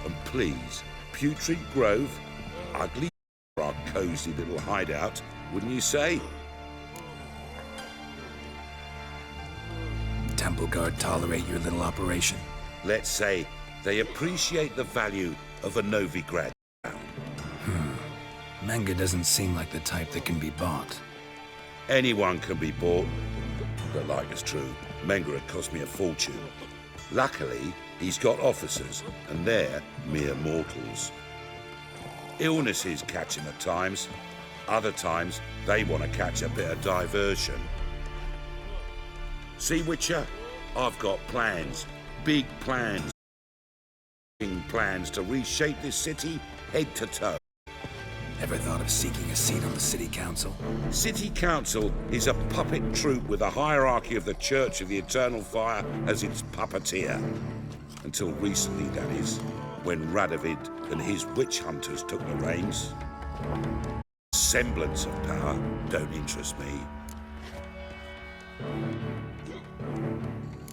And please, Putrid Grove, ugly for our cosy little hideout, wouldn't you say? Temple Guard tolerate your little operation? Let's say they appreciate the value of a Novigrad. Menga doesn't seem like the type that can be bought. Anyone can be bought. But like it's true, Menga had cost me a fortune. Luckily, he's got officers, and they're mere mortals. Illnesses catch him at times. Other times, they want to catch a bit of diversion. See, Witcher? I've got plans. Big plans. Plans to reshape this city head to toe. Ever thought of seeking a seat on the city council? City council is a puppet troupe with a hierarchy of the Church of the Eternal Fire as its puppeteer. Until recently, that is, when Radovid and his witch hunters took the reins. Semblance of power don't interest me.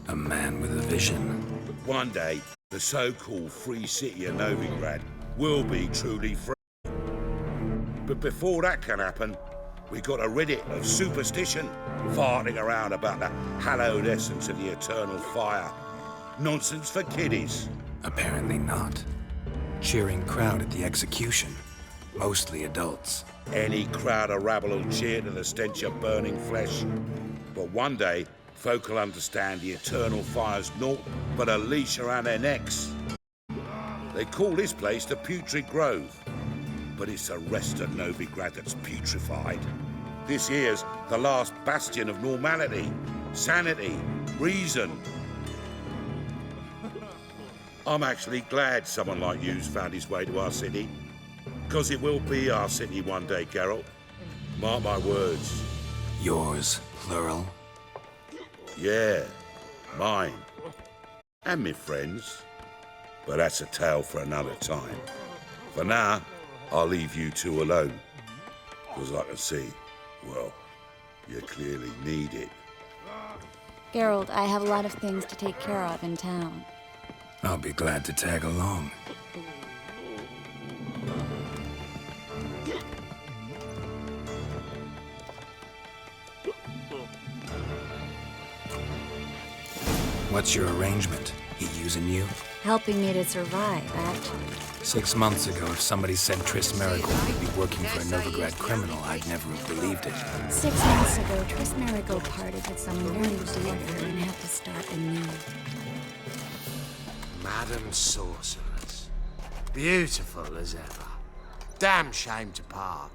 A man with a vision. One day, the so-called free city of Novigrad will be truly free. But before that can happen, we got a rid of superstition, farting around about the hallowed essence of the eternal fire. Nonsense for kiddies. Apparently not. Cheering crowd at the execution. Mostly adults. Any crowd of rabble will cheer to the stench of burning flesh. But one day, folk will understand the eternal fire's naught but a leash around their necks. They call this place the Putrid Grove, but it's the rest of Novigrad that's putrefied. This here's the last bastion of normality, sanity, reason. I'm actually glad someone like you's found his way to our city, because it will be our city one day, Geralt. Mark my words. Yours, plural? Yeah, mine. And me friends. But that's a tale for another time. For now, I'll leave you two alone. Because I can see, well, you clearly need it. Geralt, I have a lot of things to take care of in town. I'll be glad to tag along. What's your arrangement? He using you? Helping me to survive, actually. 6 months ago, if somebody said Triss Marigold would be working for a Novigrad criminal, I'd never have believed it. 6 months ago, Triss Marigold parted with someone very dear to her and had to start anew. Madam Sorceress. Beautiful as ever. Damn shame to part.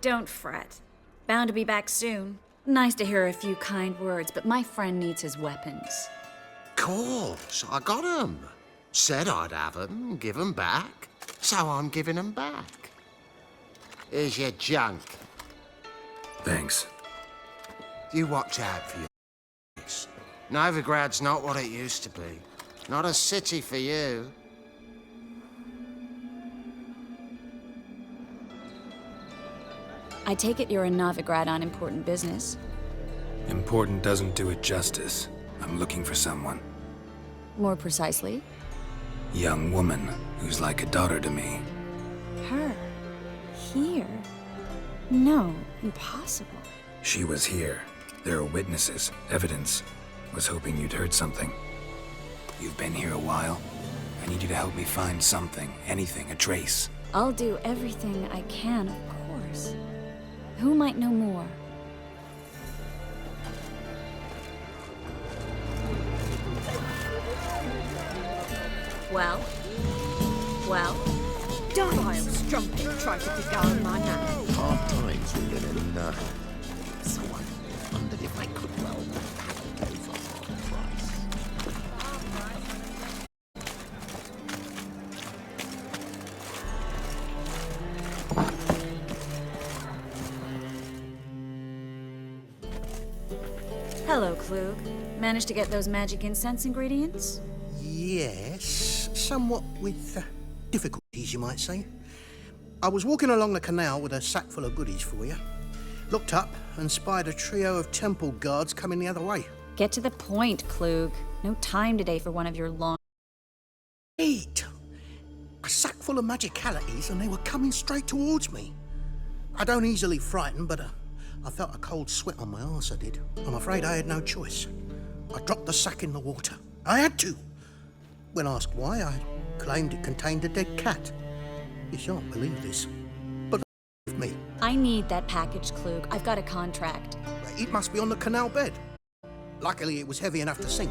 Don't fret. Bound to be back soon. Nice to hear a few kind words, but my friend needs his weapons. Course, I got 'em. Said I'd have 'em, give 'em back. So I'm giving 'em back. Here's your junk. Thanks. You watch out for your s***. Novigrad's not what it used to be. Not a city for you. I take it you're in Novigrad on important business. Important doesn't do it justice. I'm looking for someone. More precisely? Young woman who's like a daughter to me. Her? Here? No, impossible. She was here. There are witnesses, evidence. Was hoping you'd heard something. You've been here a while. I need you to help me find something, anything, a trace. I'll do everything I can, of course. Who might know more? Well? Vile strumpet tried to beguile my man. Hard times we live in, so I wondered if I could, well, go for half price. Hello, Klug. Managed to get those magic incense ingredients? Yes, somewhat with difficulties, you might say. I was walking along the canal with a sack full of goodies for you. Looked up and spied a trio of temple guards coming the other way. Get to the point, Klug. No time today for one of your long... Eat! A sack full of magicalities and they were coming straight towards me. I don't easily frighten, but I felt a cold sweat on my arse, I did. I'm afraid I had no choice. I dropped the sack in the water. I had to. When asked why, I claimed it contained a dead cat. You shan't believe this, but with me. I need that package, Klug. I've got a contract. It must be on the canal bed. Luckily, it was heavy enough to sink.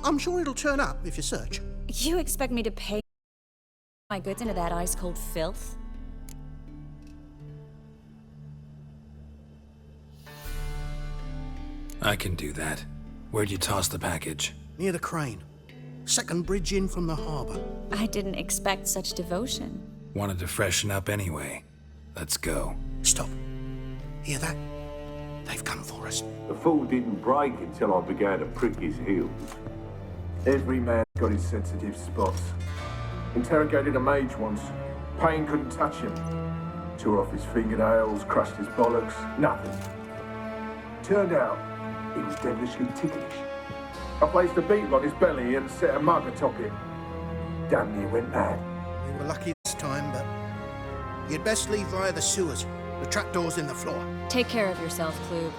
I'm sure it'll turn up if you search. You expect me to pay my goods into that ice-cold filth? I can do that. Where'd you toss the package? Near the crane. Second bridge in from the harbour. I didn't expect such devotion. Wanted to freshen up anyway. Let's go. Stop. Hear that? They've come for us. The fall didn't break until I began to prick his heels. Every man got his sensitive spots. Interrogated a mage once. Pain couldn't touch him. Tore off his fingernails, crushed his bollocks, nothing. Turned out, he was devilishly ticklish. I placed a beetle on his belly and set a mug atop it. Damn near went mad. You were lucky this time, but you'd best leave via the sewers. The trapdoor's in the floor. Take care of yourself, Klug.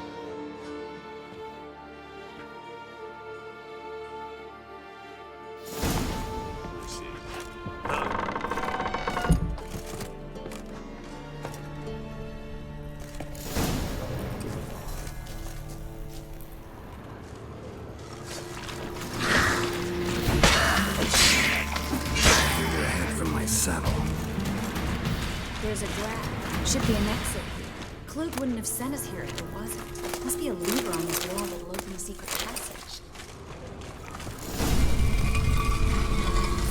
There's a drag. Should be an exit here. Klug wouldn't have sent us here if there wasn't. Must be a lever on this wall that'll open a secret passage.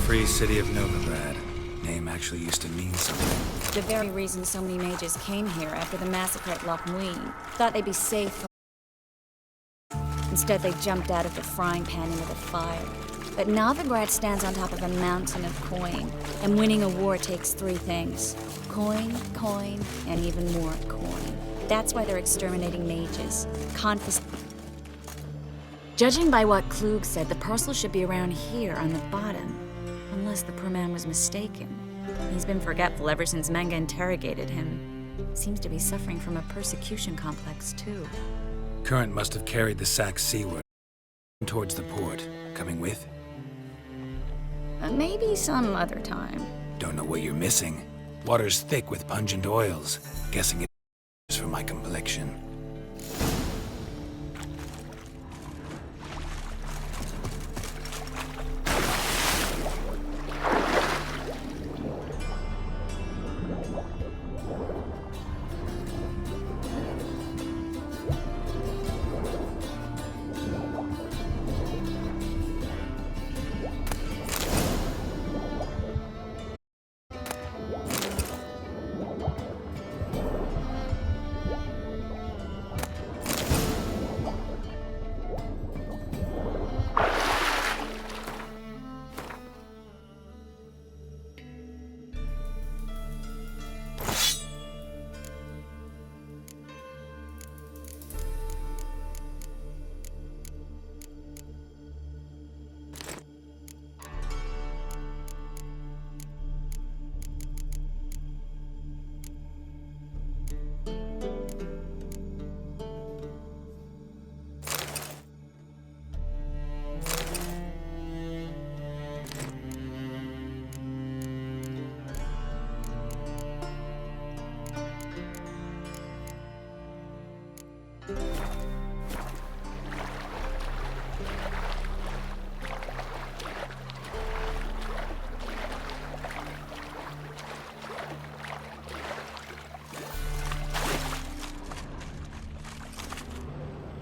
Free City of Novigrad. Name actually used to mean something. The very reason so many mages came here after the massacre at Loch Muin. Thought they'd be safe. Instead, they jumped out of the frying pan into the fire. But Novigrad stands on top of a mountain of coin, and winning a war takes three things. Coin, coin, and even more coin. That's why they're exterminating mages. Judging by what Klug said, the parcel should be around here on the bottom. Unless the poor man was mistaken. He's been forgetful ever since Manga interrogated him. Seems to be suffering from a persecution complex, too. Current must have carried the sack seaward, towards the port. Coming with? Maybe some other time. Don't know what you're missing. Water's thick with pungent oils. Guessing it's for my complexion.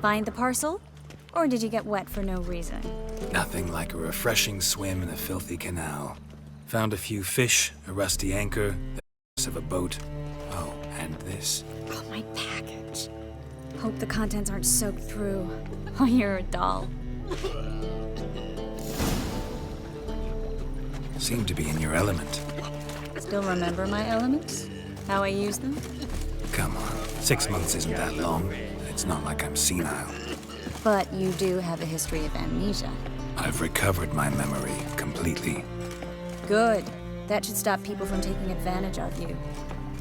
Find the parcel? Or did you get wet for no reason? Nothing like a refreshing swim in a filthy canal. Found a few fish, a rusty anchor, the piece of a boat. Oh, and this. Oh, my package. Hope the contents aren't soaked through. Oh, you're a doll. Seem to be in your element. Still remember my elements? How I use them? Come on, 6 months isn't that long. It's not like I'm senile. But you do have a history of amnesia. I've recovered my memory completely. Good. That should stop people from taking advantage of you.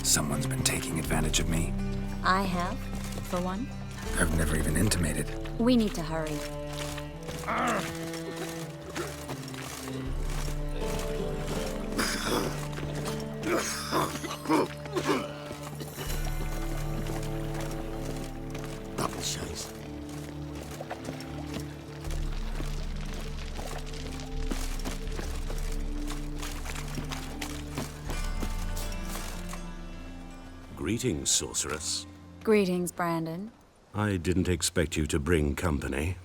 Someone's been taking advantage of me. I have, for one. I've never even intimated. We need to hurry. Greetings, sorceress. Greetings, Brandon. I didn't expect you to bring company.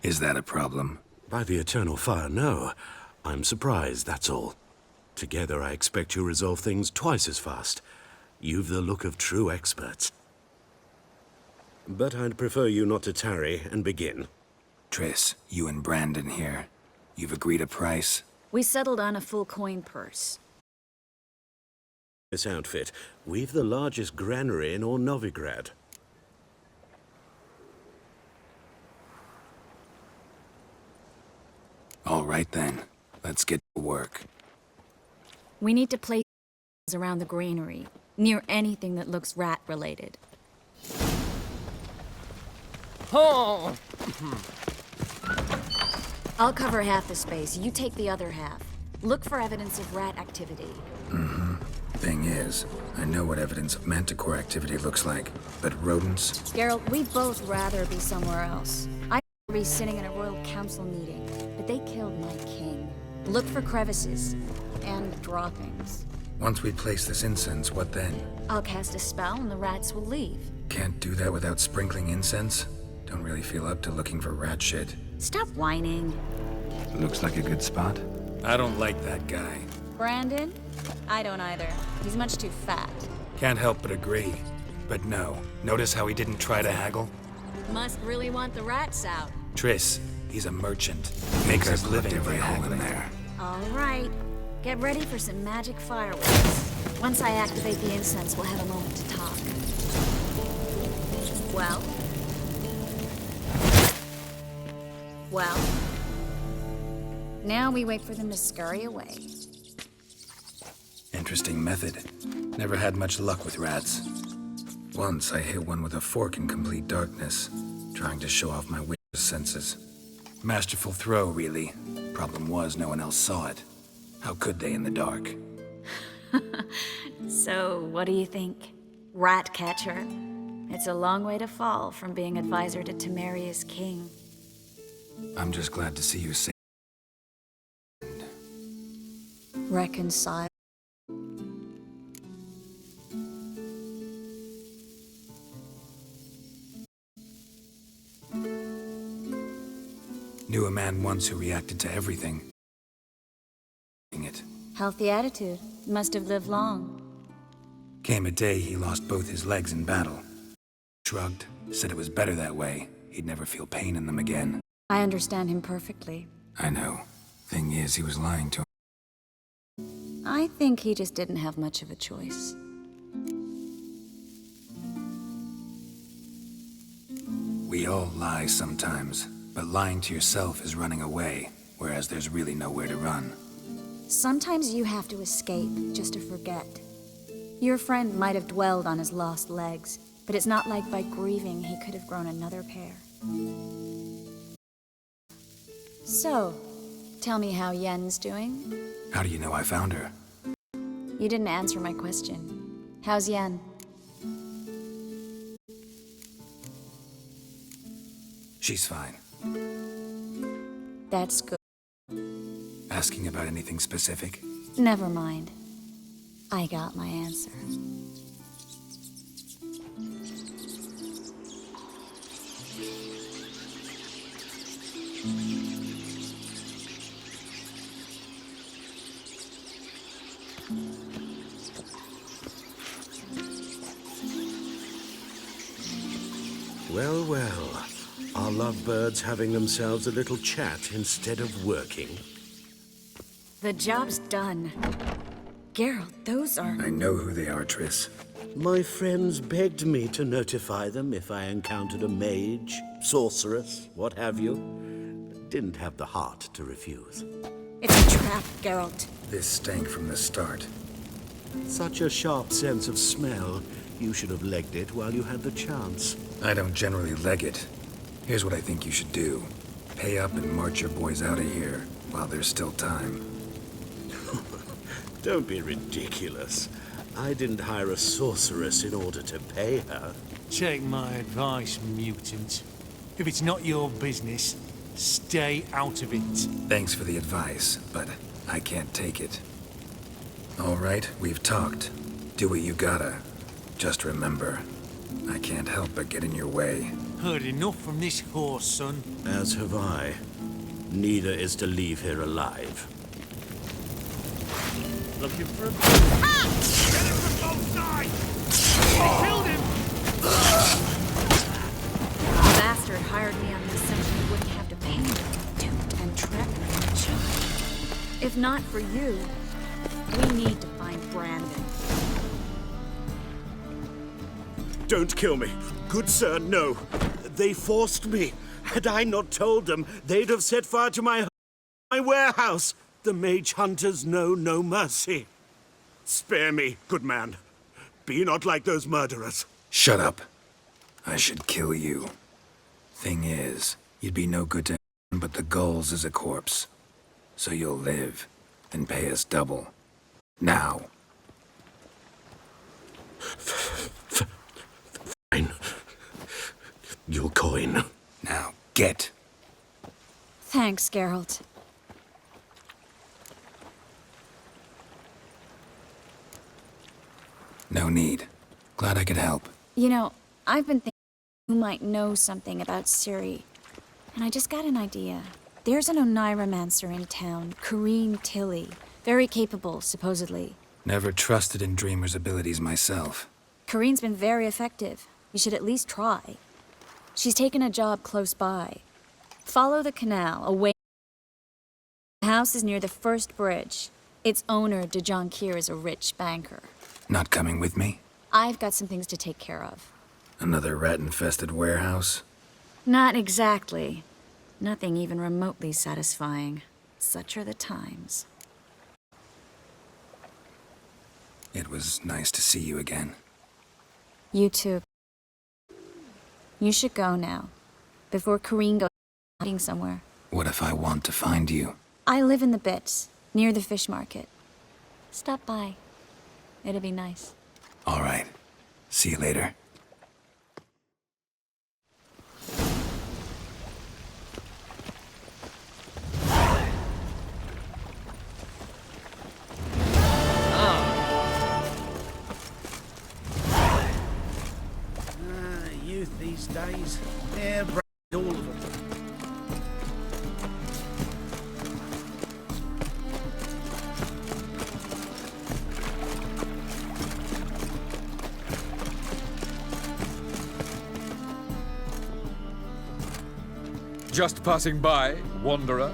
Is that a problem? By the eternal fire, no. I'm surprised, that's all. Together, I expect you resolve things twice as fast. You've the look of true experts. But I'd prefer you not to tarry and begin. Triss, you and Brandon here. You've agreed a price? We settled on a full coin purse. This outfit, we've the largest granary in all Novigrad. All right then, let's get to work. We need to place around the granary, near anything that looks rat-related. Oh! I'll cover half the space, you take the other half. Look for evidence of rat activity. Thing is, I know what evidence of manticore activity looks like, but rodents? Geralt, we'd both rather be somewhere else. I'd rather be sitting in a royal council meeting, but they killed my king. Look for crevices and droppings. Once we place this incense, what then? I'll cast a spell and the rats will leave. Can't do that without sprinkling incense? Don't really feel up to looking for rat shit. Stop whining. Looks like a good spot. I don't like that guy. Brandon? I don't either. He's much too fat. Can't help but agree. But no, notice how he didn't try to haggle? Must really want the rats out. Triss, he's a merchant. Makes his living every hole in there. All right. Get ready for some magic fireworks. Once I activate the incense, we'll have a moment to talk. Well? Well? Now we wait for them to scurry away. Interesting method. Never had much luck with rats. Once I hit one with a fork in complete darkness, trying to show off my witch's senses. Masterful throw, really. Problem was, no one else saw it. How could they in the dark? So, what do you think? Rat catcher? It's a long way to fall from being advisor to Temeria's king. I'm just glad to see you safe. Reconcile. Knew a man once who reacted to everything. It. Healthy attitude. Must have lived long. Came a day he lost both his legs in battle. Shrugged, said it was better that way. He'd never feel pain in them again. I understand him perfectly. I know. Thing is, he was lying to him. I think he just didn't have much of a choice. We all lie sometimes, but lying to yourself is running away, whereas there's really nowhere to run. Sometimes you have to escape just to forget. Your friend might have dwelled on his lost legs, but it's not like by grieving he could have grown another pair. So, tell me how Yen's doing? How do you know I found her? You didn't answer my question. How's Yen? She's fine. That's good. Asking about anything specific? Never mind. I got my answer. Well, well. Are lovebirds having themselves a little chat instead of working? The job's done. Geralt, those are... I know who they are, Triss. My friends begged me to notify them if I encountered a mage, sorceress, what have you. Didn't have the heart to refuse. It's a trap, Geralt. This stank from the start. Such a sharp sense of smell. You should have legged it while you had the chance. I don't generally leg it. Here's what I think you should do. Pay up and march your boys out of here while there's still time. Don't be ridiculous. I didn't hire a sorceress in order to pay her. Take my advice, mutant. If it's not your business, stay out of it. Thanks for the advice, but I can't take it. All right, we've talked. Do what you gotta. Just remember, I can't help but get in your way. Heard enough from this horse, son. As have I. Neither is to leave here alive. Looking for a... Ah! Get him from both sides! Killed him! The bastard hired me on the assumption he wouldn't have to pay me. Duped and trapped me. If not for you, we need to find Brandon. Don't kill me. Good sir, no. They forced me. Had I not told them, they'd have set fire to my warehouse. The mage hunters know no mercy. Spare me, good man. Be not like those murderers. Shut up. I should kill you. Thing is, you'd be no good to anyone but the gulls as a corpse. So you'll live and pay us double. Now. Fine. Your coin. Now, get. Thanks, Geralt. No need. Glad I could help. You know, I've been thinking you might know something about Ciri. And I just got an idea. There's an Oneiromancer in town, Corrine Tilly. Very capable, supposedly. Never trusted in Dreamer's abilities myself. Corrine's been very effective. You should at least try. She's taken a job close by. Follow the canal, away. The house is near the first bridge. Its owner, de Jonquier, is a rich banker. Not coming with me? I've got some things to take care of. Another rat-infested warehouse? Not exactly. Nothing even remotely satisfying. Such are the times. It was nice to see you again. You too. You should go now, before Corrine goes hiding somewhere. What if I want to find you? I live in the Bits, near the fish market. Stop by. It'll be nice. All right. See you later. Youth these days, they're all of them. Just passing by, wanderer?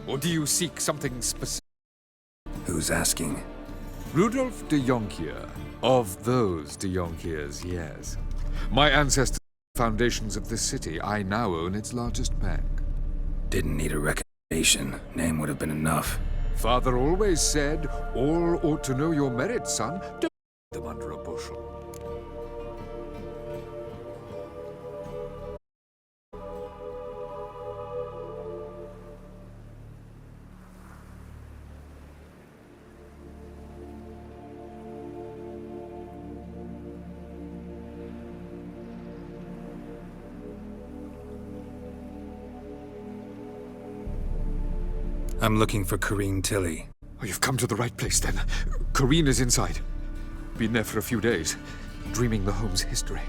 Or do you seek something specific? Who's asking? Rudolf de Jonquier. Of those de Jonquiers, yes. My ancestors foundations of this city. I now own its largest bank. Didn't need a recommendation. Name would have been enough. Father always said, all ought to know your merits, son. Don't put them under a bushel. I'm looking for Corrine Tilly. Oh, you've come to the right place, then. Corrine is inside. Been there for a few days, dreaming the home's history.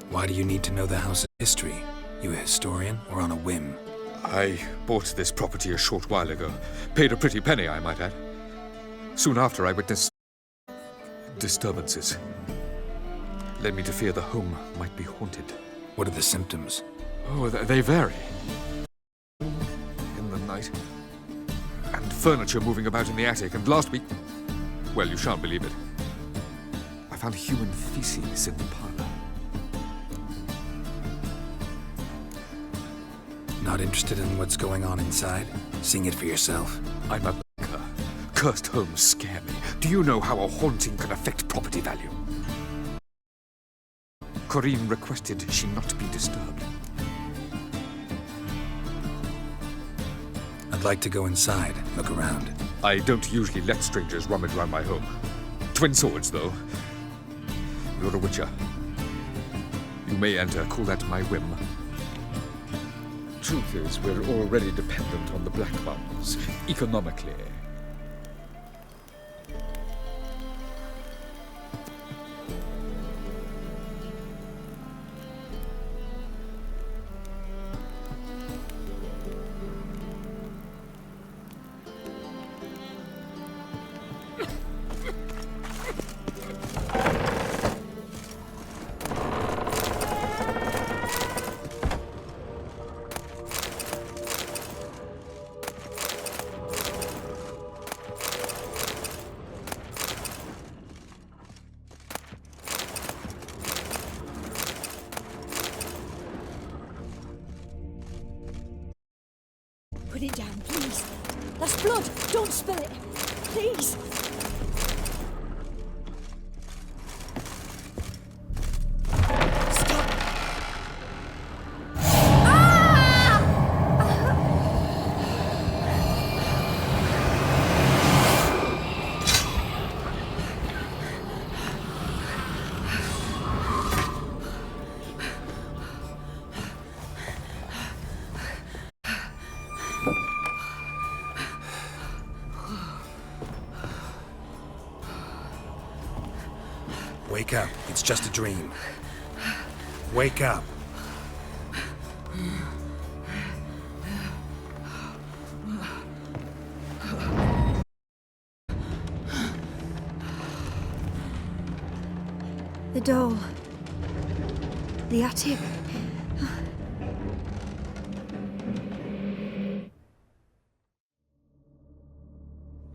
Why do you need to know the house's history? You a historian or on a whim? I bought this property a short while ago. Paid a pretty penny, I might add. Soon after, I witnessed disturbances. Led me to fear the home might be haunted. What are the symptoms? Oh, they vary. In the night. And furniture moving about in the attic. And last week... Well, you shan't believe it. I found human feces in the parlor. Not interested in what's going on inside? Seeing it for yourself? I'm a banker. Cursed homes scare me. Do you know how a haunting can affect property value? Corrine requested she not be disturbed. I'd like to go inside, look around. I don't usually let strangers rummage around my home. Twin swords, though. You're a witcher. You may enter, call that my whim. truth is, we're already dependent on the Black Ones, economically. Put it down, please. That's blood. Don't spill it. Please. Wake up. It's just a dream. Wake up. The doll. The attic.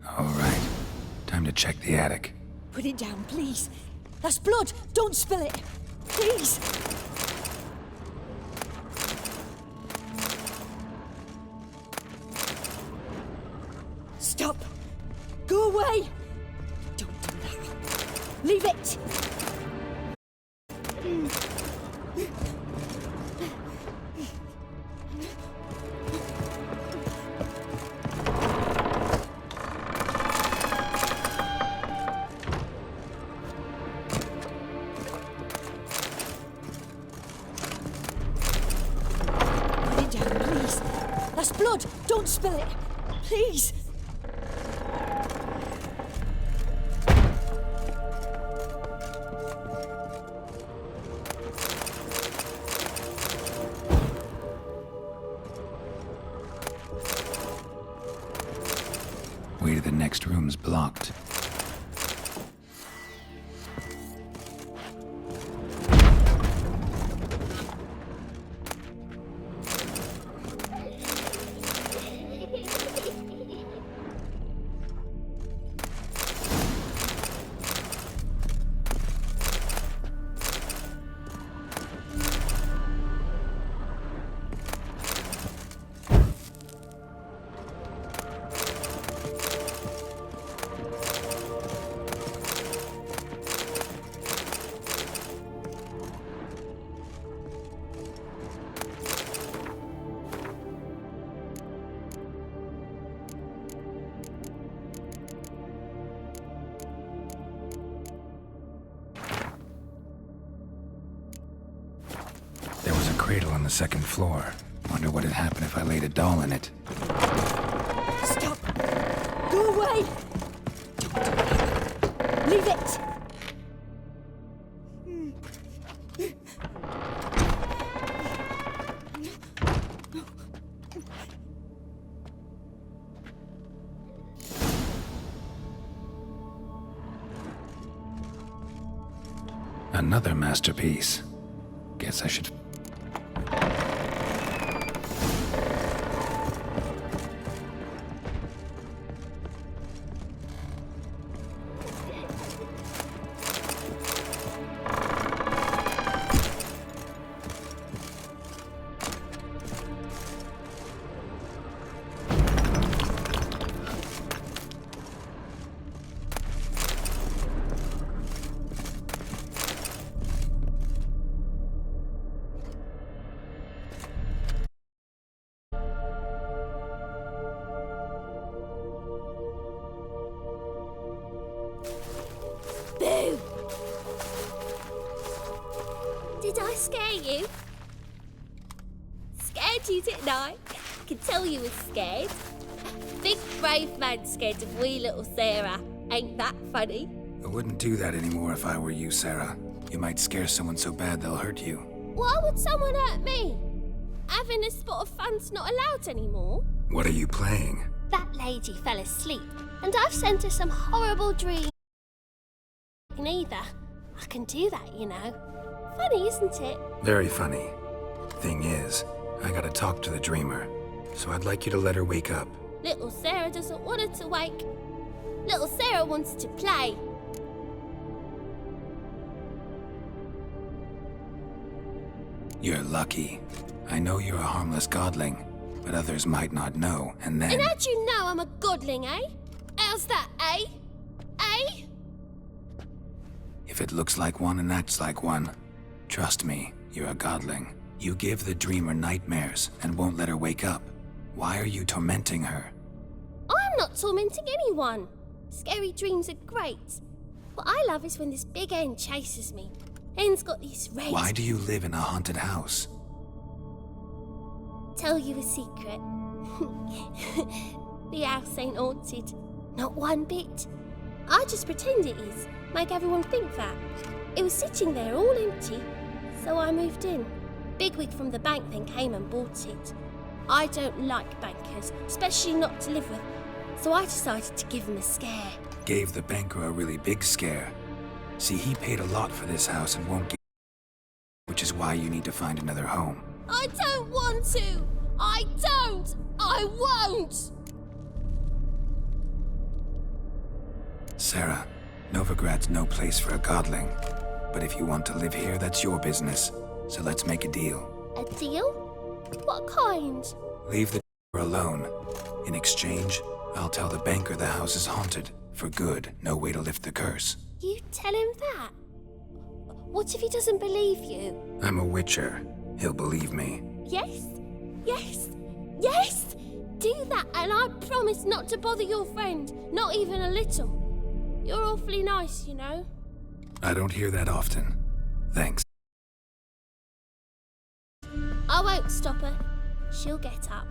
All right. Time to check the attic. Put it down, please. That's blood. Don't spill it. Please. Stop. Go away. Don't do that. Leave it. That's blood! Don't spill it! Please! Way to the next room's blocked. There was a cradle on the second floor. Wonder what had happened if I laid a doll in it. Stop! Go away! Don't do that. Leave it! Another masterpiece. Guess I should... Boo! Did I scare you? Scared you, didn't I? Could tell you were scared. Big brave man scared of wee little Sarah. Ain't that funny? I wouldn't do that anymore if I were you, Sarah. You might scare someone so bad they'll hurt you. Why would someone hurt me? Having a spot of fun's not allowed anymore. What are you playing? That lady fell asleep, and I've sent her some horrible dreams. Neither. I can do that, you know. Funny, isn't it? Very funny. Thing is, I gotta talk to the dreamer, so I'd like you to let her wake up. Little Sarah doesn't want her to wake. Little Sarah wants to play. You're lucky. I know you're a harmless godling, but others might not know, and then... And how'd you know I'm a godling, eh? How's that, eh? Eh? If it looks like one and acts like one, trust me, you're a godling. You give the dreamer nightmares and won't let her wake up. Why are you tormenting her? I'm not tormenting anyone. Scary dreams are great. What I love is when this big hen chases me. Hen's got these red... Why do you live in a haunted house? Tell you a secret. The house ain't haunted. Not one bit. I just pretend it is. Make everyone think that. It was sitting there all empty, so I moved in. Bigwig from the bank then came and bought it. I don't like bankers, especially not to live with, so I decided to give him a scare. Gave the banker a really big scare. See, he paid a lot for this house and won't give, which is why you need to find another home. I don't want to! I don't! I won't! Sarah, Novigrad's no place for a godling. But if you want to live here, that's your business. So let's make a deal. A deal? What kind? Leave the alone. In exchange, I'll tell the banker the house is haunted. For good, no way to lift the curse. You tell him that? What if he doesn't believe you? I'm a witcher. He'll believe me. Yes? Yes? Yes! Do that and I promise not to bother your friend. Not even a little. You're awfully nice, you know. I don't hear that often. Thanks. I won't stop her. She'll get up.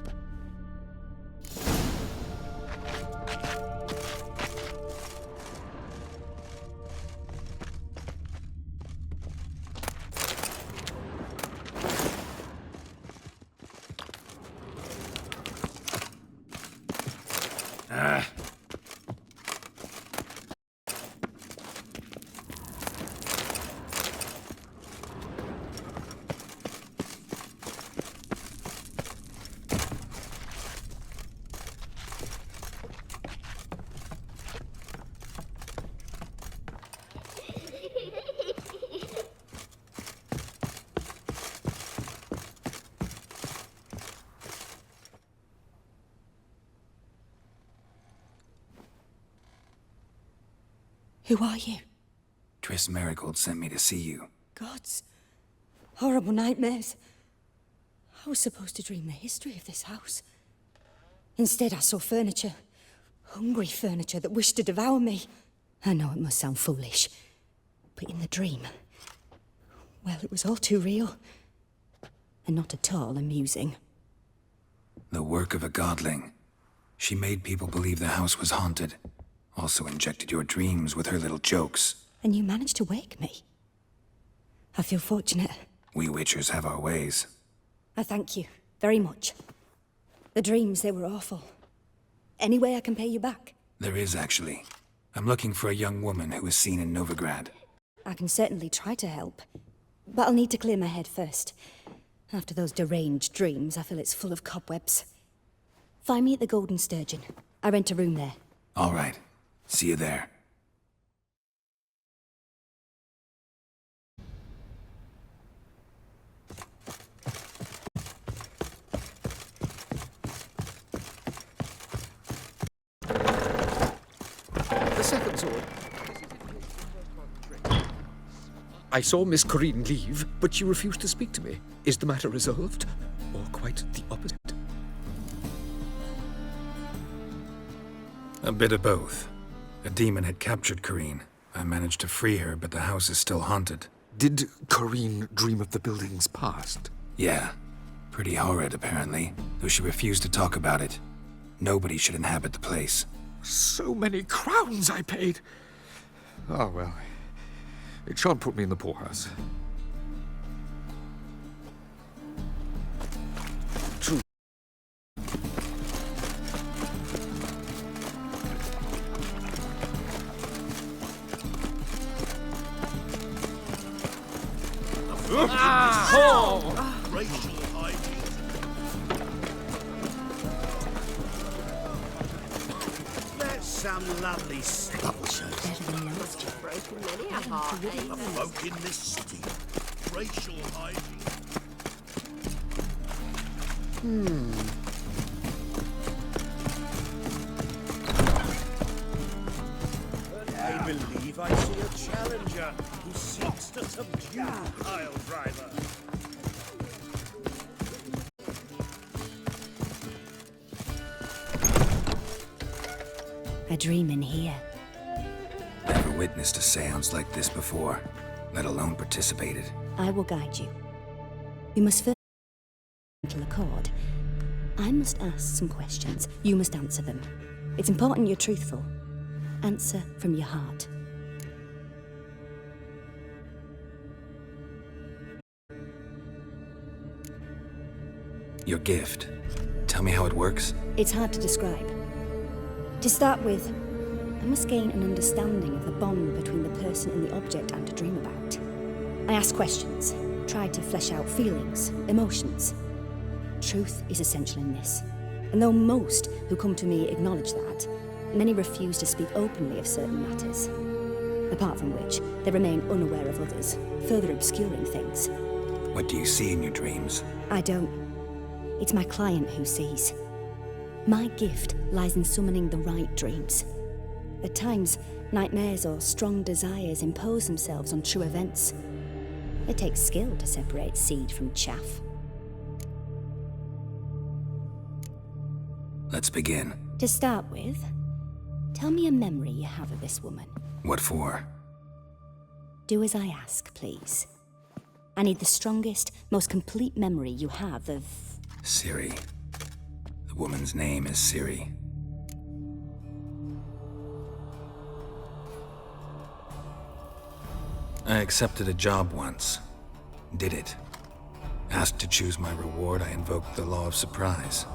Who are you? Triss Marigold sent me to see you. Gods. Horrible nightmares. I was supposed to dream the history of this house. Instead, I saw furniture. Hungry furniture that wished to devour me. I know it must sound foolish, but in the dream, well, it was all too real. And not at all amusing. The work of a godling. She made people believe the house was haunted. Also injected your dreams with her little jokes. And you managed to wake me. I feel fortunate. We witchers have our ways. I thank you very much. The dreams, they were awful. Any way I can pay you back? There is, actually. I'm looking for a young woman who was seen in Novigrad. I can certainly try to help. But I'll need to clear my head first. After those deranged dreams, I feel it's full of cobwebs. Find me at the Golden Sturgeon. I rent a room there. All right. See you there. The second sword. I saw Miss Corinne leave, but she refused to speak to me. Is the matter resolved? Or quite the opposite? A bit of both. A demon had captured Corinne. I managed to free her, but the house is still haunted. Did Corinne dream of the building's past? Yeah. Pretty horrid, apparently, though she refused to talk about it. Nobody should inhabit the place. So many crowns I paid. Oh, well. It shan't put me in the poorhouse. True. Racial hygiene. That's some lovely sex. Broken many a heart, eh? The folk in this city. Racial hygiene. I believe I see a challenger who seeks to subdue Pile Driver. A dream in here. Never witnessed a seance like this before, let alone participated. I will guide you. You must first mental accord. I must ask some questions. You must answer them. It's important you're truthful. Answer from your heart. Your gift. Tell me how it works. It's hard to describe. To start with, I must gain an understanding of the bond between the person and the object I'm to dream about. I ask questions, try to flesh out feelings, emotions. Truth is essential in this, and though most who come to me acknowledge that, many refuse to speak openly of certain matters. Apart from which, they remain unaware of others, further obscuring things. What do you see in your dreams? I don't. It's my client who sees. My gift lies in summoning the right dreams. At times, nightmares or strong desires impose themselves on true events. It takes skill to separate seed from chaff. Let's begin. To start with, tell me a memory you have of this woman. What for? Do as I ask, please. I need the strongest, most complete memory you have of... Ciri. The woman's name is Ciri. I accepted a job once. Did it. Asked to choose my reward, I invoked the law of surprise.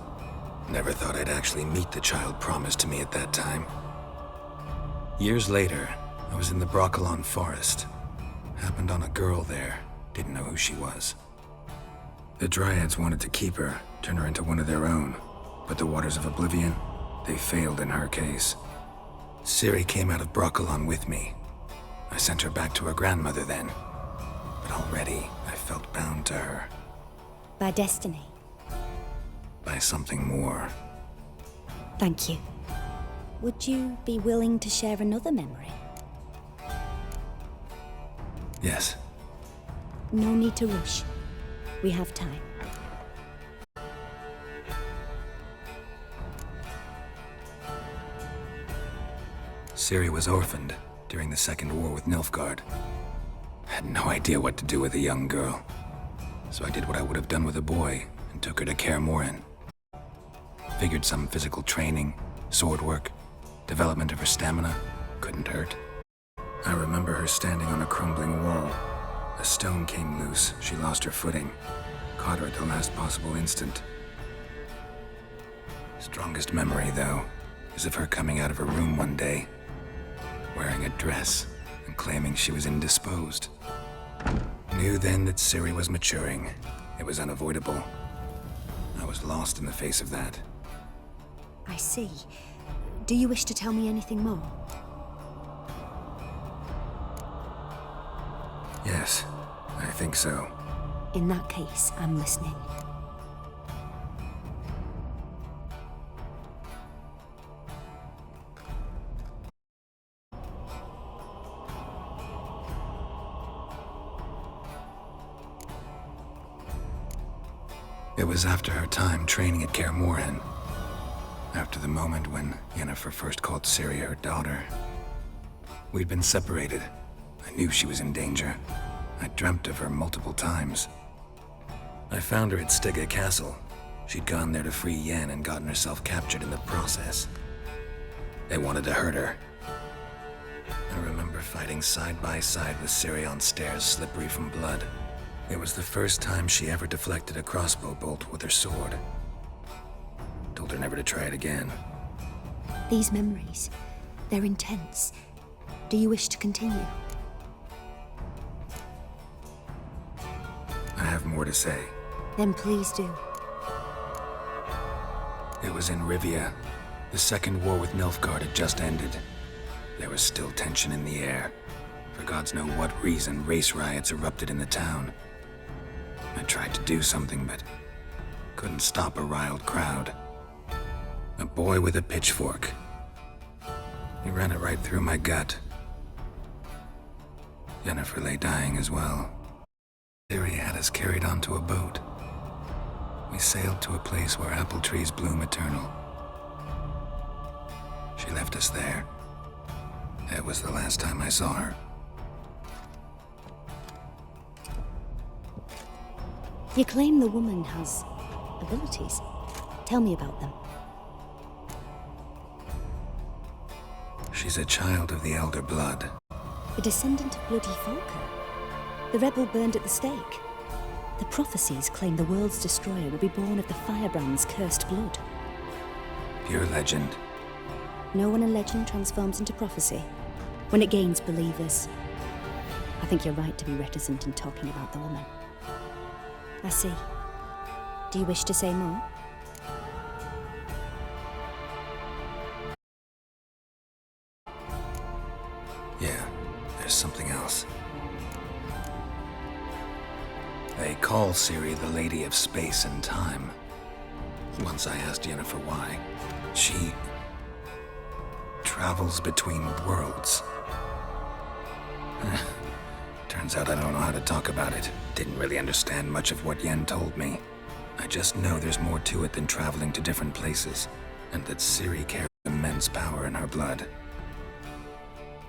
Never thought I'd actually meet the child promised to me at that time. Years later, I was in the Broccolon forest. Happened on a girl there. Didn't know who she was. The Dryads wanted to keep her, turn her into one of their own. But the Waters of Oblivion, they failed in her case. Ciri came out of Broccolon with me. I sent her back to her grandmother then. But already, I felt bound to her. By destiny. By something more. Thank you. Would you be willing to share another memory? Yes. No need to rush. We have time. Ciri was orphaned during the Second War with Nilfgaard. Had no idea what to do with a young girl. So I did what I would have done with a boy and took her to Kaer Morhen. Figured some physical training, sword work, development of her stamina couldn't hurt. I remember her standing on a crumbling wall. A stone came loose, she lost her footing. Caught her at the last possible instant. Strongest memory, though, is of her coming out of her room one day, wearing a dress and claiming she was indisposed. Knew then that Ciri was maturing. It was unavoidable. I was lost in the face of that. I see. Do you wish to tell me anything more? Yes, I think so. In that case, I'm listening. It was after her time training at Kaer Morhen. After the moment when Yennefer first called Ciri her daughter. We'd been separated. I knew she was in danger. I dreamt of her multiple times. I found her at Stega Castle. She'd gone there to free Yen and gotten herself captured in the process. They wanted to hurt her. I remember fighting side by side with Ciri on stairs slippery from blood. It was the first time she ever deflected a crossbow bolt with her sword. Told her never to try it again. These memories, they're intense. Do you wish to continue? I have more to say. Then please do. It was in Rivia. The second war with Nilfgaard had just ended. There was still tension in the air. For gods know what reason, race riots erupted in the town. I tried to do something, but couldn't stop a riled crowd. A boy with a pitchfork. He ran it right through my gut. Yennefer lay dying as well. Ciri had us carried onto a boat. We sailed to a place where apple trees bloom eternal. She left us there. That was the last time I saw her. You claim the woman has abilities. Tell me about them. She's a child of the Elder Blood. A descendant of bloody Folker. The rebel burned at the stake. The prophecies claim the world's destroyer will be born of the firebrand's cursed blood. Pure legend. Know when a legend transforms into prophecy? When it gains believers. I think you're right to be reticent in talking about the woman. I see. Do you wish to say more? Yeah, there's something else. They call Ciri the Lady of Space and Time. Once I asked Yennefer why. She travels between worlds. Turns out I don't know how to talk about it. Didn't really understand much of what Yen told me. I just know there's more to it than traveling to different places, and that Ciri carries immense power in her blood.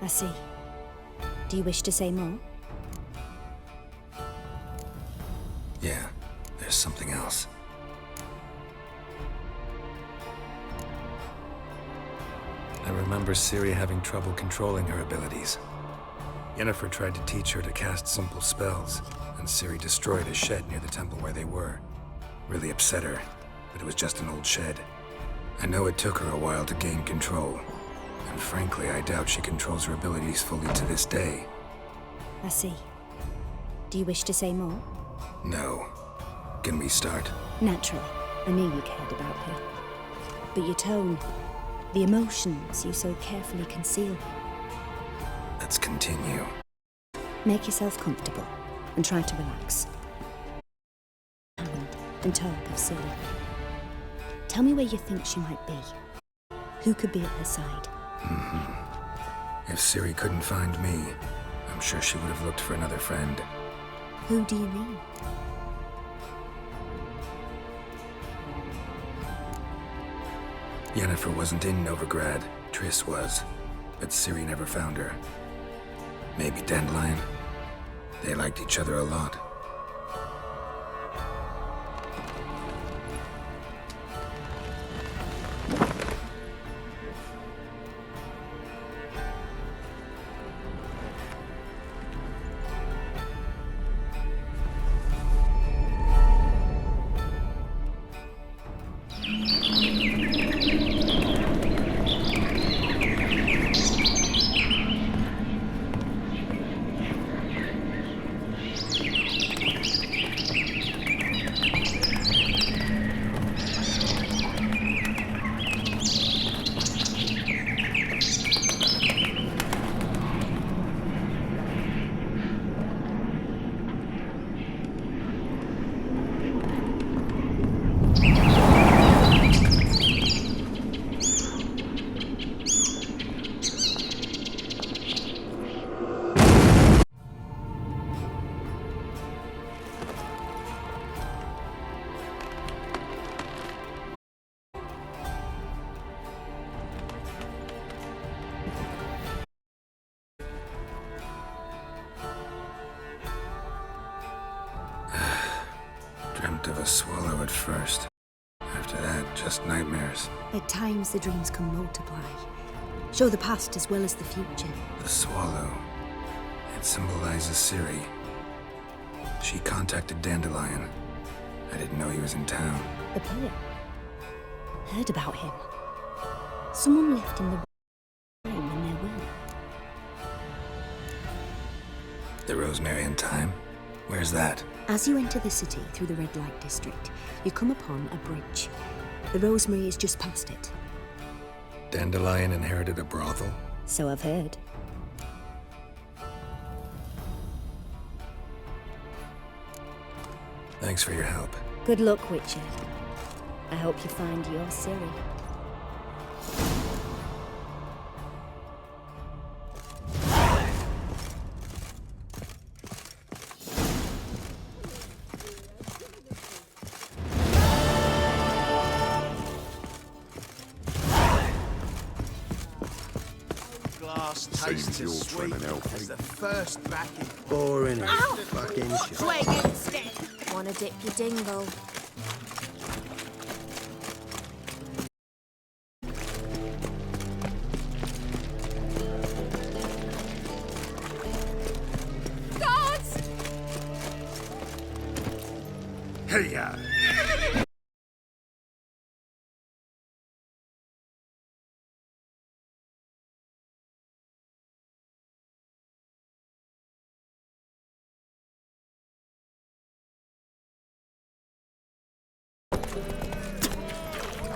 I see. Do you wish to say more? Yeah, there's something else. I remember Ciri having trouble controlling her abilities. Yennefer tried to teach her to cast simple spells, and Ciri destroyed a shed near the temple where they were. Really upset her, but it was just an old shed. I know it took her a while to gain control, and frankly, I doubt she controls her abilities fully to this day. I see. Do you wish to say more? No. Can we start? Naturally. I knew you cared about her. But your tone, the emotions you so carefully conceal. Let's continue. Make yourself comfortable and try to relax. And talk of Ciri. Tell me where you think she might be. Who could be at her side? If Ciri couldn't find me, I'm sure she would have looked for another friend. Who do you mean? Yennefer wasn't in Novigrad. Triss was. But Ciri never found her. Maybe Dandelion? They liked each other a lot. dreamt of a swallow at first. After that, just nightmares. At times, the dreams can multiply. Show the past as well as the future. The swallow. It symbolizes Ciri. She contacted Dandelion. I didn't know he was in town. The poet. Heard about him. Someone left in the room in their will. The Rosemary in Time? Where's that? As you enter the city through the red light district, you come upon a bridge. The Rosemary is just past it. Dandelion inherited a brothel? So I've heard. Thanks for your help. Good luck, Witcher. I hope you find your Ciri. Glass tastes as sweet as the first backing. Boring. Ow! Fucking shit. Swig instead. Wanna dip your dingle? Guards! Hey-ya!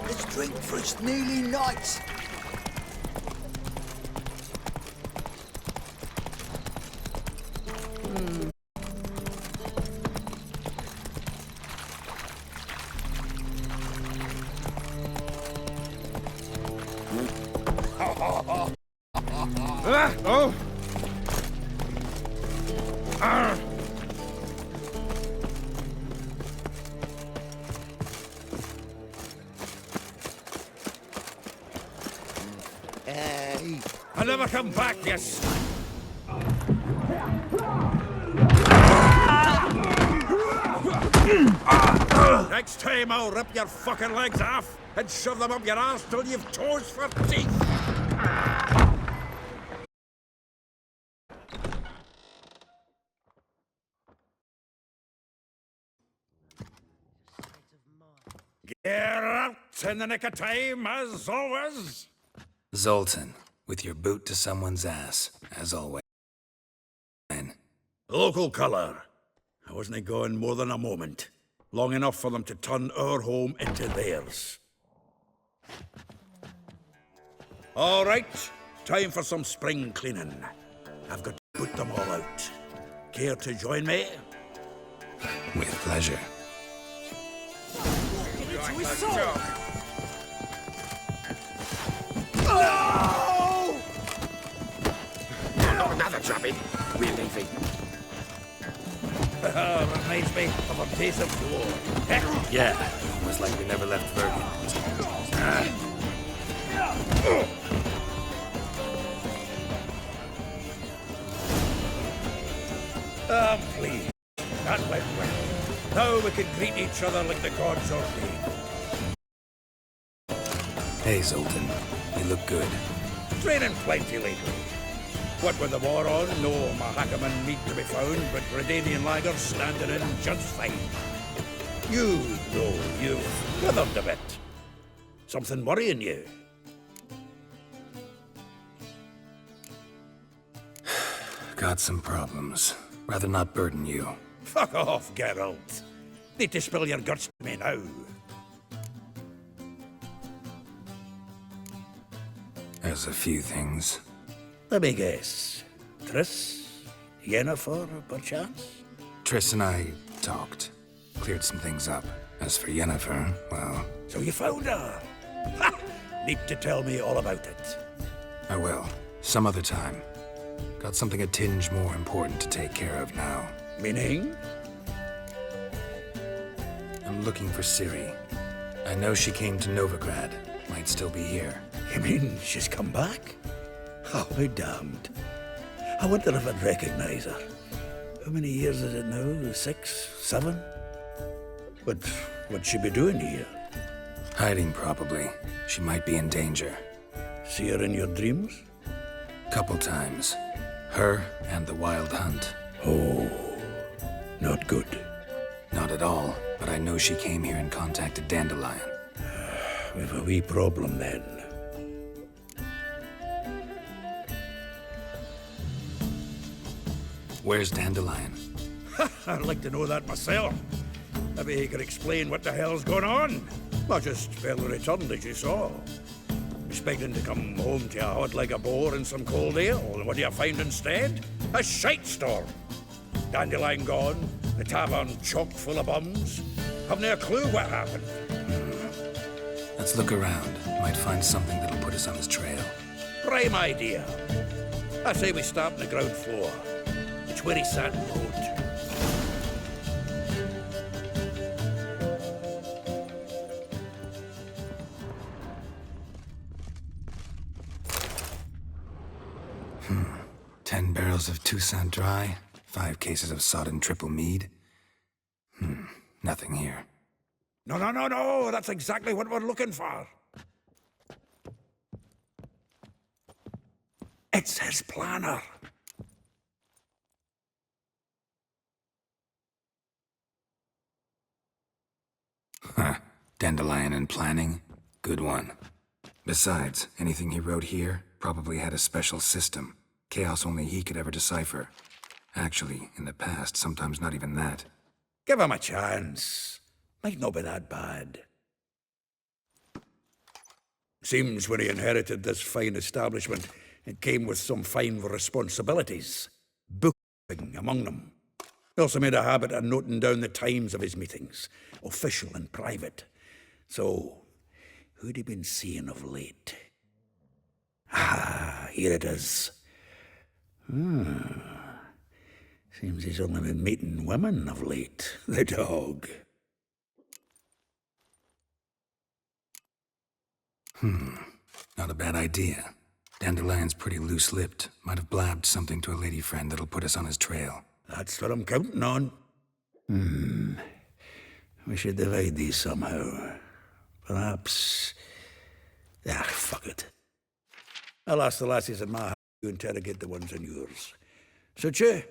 Let's drink for it's nearly night. Oh! Hey! I never come back, yes. Next time I'll rip your fucking legs off and shove them up your ass till you've toes for teeth. Get out in the nick of time, as always. Zoltan, with your boot to someone's ass, as always. Local colour. I wasn't gone more than a moment. Long enough for them to turn our home into theirs. All right, time for some spring cleaning. I've got to put them all out. Care to join me? With pleasure. No! Not another drubbing. We're leaving. Reminds me of a piece of war. Yeah, almost like we never left Bergen. Please. That went well. Now we can greet each other like the gods ordained. Hey, Zoltan. You look good. Training plenty lately. What with the war on, no Mahakaman meat to be found, but Grenadian lagers standing in just fine. You, though, you've withered a bit. Something worrying you? Got some problems. Rather not burden you. Fuck off, Geralt. Need to spill your guts to me now. There's a few things. Let me guess. Triss? Yennefer, perchance? Triss and I talked. Cleared some things up. As for Yennefer, well... So you found her? Ha! Need to tell me all about it. I will. Some other time. Got something a tinge more important to take care of now. Meaning? I'm looking for Ciri. I know she came to Novigrad. Might still be here. You mean she's come back? Oh, be damned. I wonder if I'd recognize her. How many years is it now? 6, 7? But what'd she be doing here? Hiding, probably. She might be in danger. See her in your dreams? Couple times. Her and the wild hunt. Oh, not good. Not at all, but I know she came here and contacted Dandelion. We've a wee problem then. Where's Dandelion? I'd like to know that myself. Maybe he could explain what the hell's going on. I just barely returned, as you saw. Expecting to come home to a hut like a boar and some cold ale, and what do you find instead? A shite storm. Dandelion gone, the tavern chock full of bums. Haven't a clue what happened. Let's look around. Might find something that'll put us on his trail. Prime idea. I say we start on the ground floor. It's where he sat and wrote. Hmm. 10 barrels of Toussaint Dry, 5 cases of sodden triple mead. Nothing here. No, that's exactly what we're looking for. It's his planner. Huh. Dandelion and planning? Good one. Besides, anything he wrote here probably had a special system. Chaos only he could ever decipher. Actually, in the past, sometimes not even that. Give him a chance. Might not be that bad. Seems when he inherited this fine establishment, it came with some fine responsibilities. Bookkeeping among them. He also made a habit of noting down the times of his meetings, official and private. So, who'd he been seeing of late? Ah, here it is. Seems he's only been meeting women of late, the dog. Not a bad idea. Dandelion's pretty loose-lipped. Might have blabbed something to a lady friend that'll put us on his trail. That's what I'm counting on. We should divide these somehow. Perhaps... fuck it. I'll ask the lassies in my house to interrogate the ones in yours. Suit you?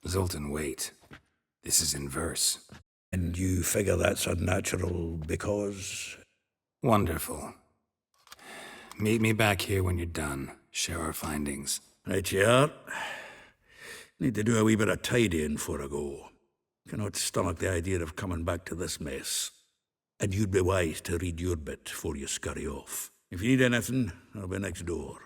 Zoltan, wait. This is in verse. And you figure that's unnatural because... Wonderful. Meet me back here when you're done. Share our findings. Right you are. Need to do a wee bit of tidying before I go. Cannot stomach the idea of coming back to this mess. And you'd be wise to read your bit before you scurry off. If you need anything, I'll be next door.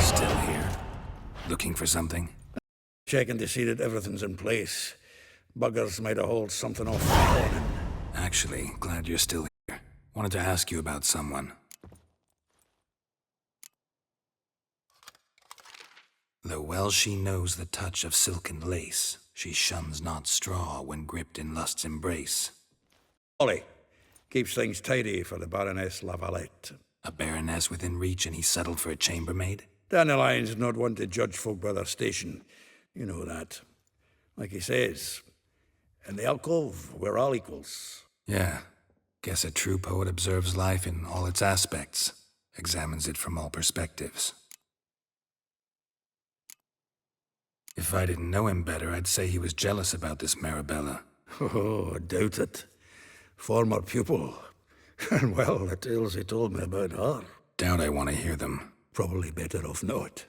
Still here? Looking for something? Checking to see that everything's in place. Buggers might have hauled something off the morning. Actually, glad you're still here. Wanted to ask you about someone. Though well she knows the touch of silken lace, she shuns not straw when gripped in lust's embrace. Ollie keeps things tidy for the Baroness Lavalette. A baroness within reach and he settled for a chambermaid? Dandelion's not one to judge folk by their station. You know that. Like he says, in the alcove, we're all equals. Yeah. Guess a true poet observes life in all its aspects, examines it from all perspectives. If I didn't know him better, I'd say he was jealous about this Marabella. Oh, doubt it. Former pupil. And well, the tales he told me about her. Doubt I want to hear them. Probably better off not.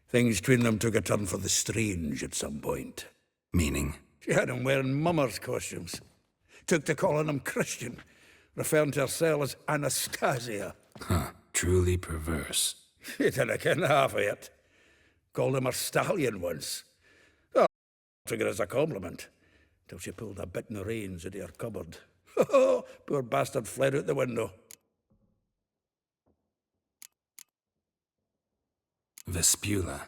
Things between them took a turn for the strange at some point. Meaning? She had him wearing mummers' costumes. Took to calling him Christian, referring to herself as Anastasia. Huh. Truly perverse. You didn't ken half of it. Called him a stallion once. Oh, took it as a compliment. Till she pulled a bit in the reins out of her cupboard. Poor bastard fled out the window. Vespula.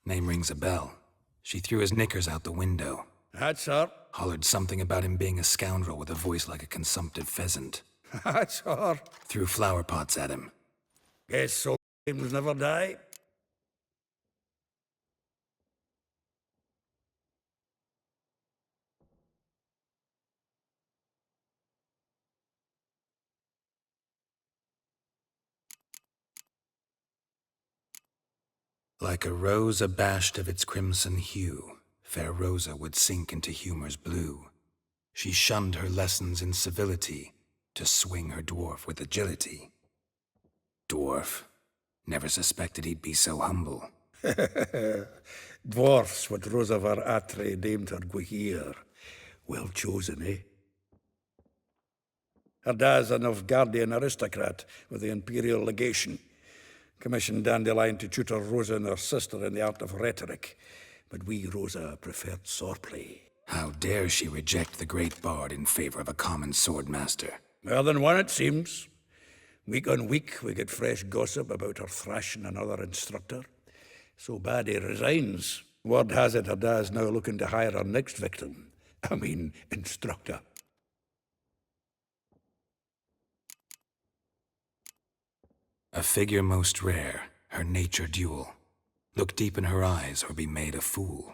Name rings a bell. She threw his knickers out the window. That's her. Hollered something about him being a scoundrel with a voice like a consumptive pheasant. That's her. Threw flower pots at him. Guess so games never die. Like a rose abashed of its crimson hue, fair Rosa would sink into humor's blue. She shunned her lessons in civility to swing her dwarf with agility. Dwarf. Never suspected he'd be so humble. Dwarfs what Rosa var Atre named her Guihir. Well chosen, eh? Her dad's a Novgardian aristocrat with the Imperial Legation. Commissioned Dandelion to tutor Rosa and her sister in the art of rhetoric. But we, Rosa, preferred swordplay. How dare she reject the great bard in favor of a common swordmaster? More than one, it seems. Week on week, we get fresh gossip about her thrashing another instructor. So bad he resigns. Word has it her dad's now looking to hire her next victim. I mean, instructor. A figure most rare, her nature dual. Look deep in her eyes or be made a fool.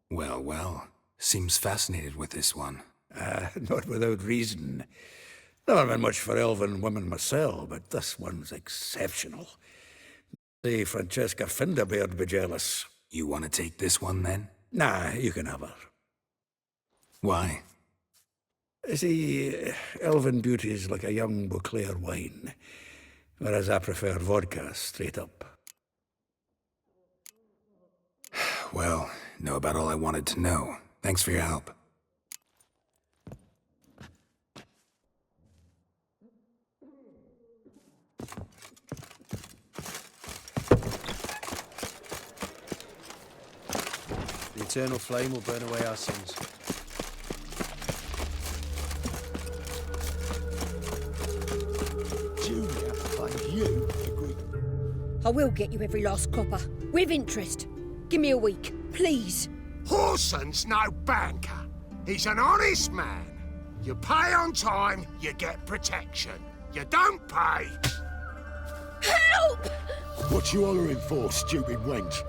Well, well, seems fascinated with this one. Not without reason. Never been much for elven women myself, but this one's exceptional. Say Francesca Finderbeard be jealous. You want to take this one, then? Nah, you can have her. Why? See, elven beauty's like a young Beauclair wine, whereas I prefer vodka straight up. Well, know about all I wanted to know. Thanks for your help. The eternal flame will burn away our sins. Julia, and you agree. I will get you every last copper, with interest. Give me a week, please. Horson's no banker. He's an honest man. You pay on time, you get protection. You don't pay. Help! What you hollering for, stupid wench?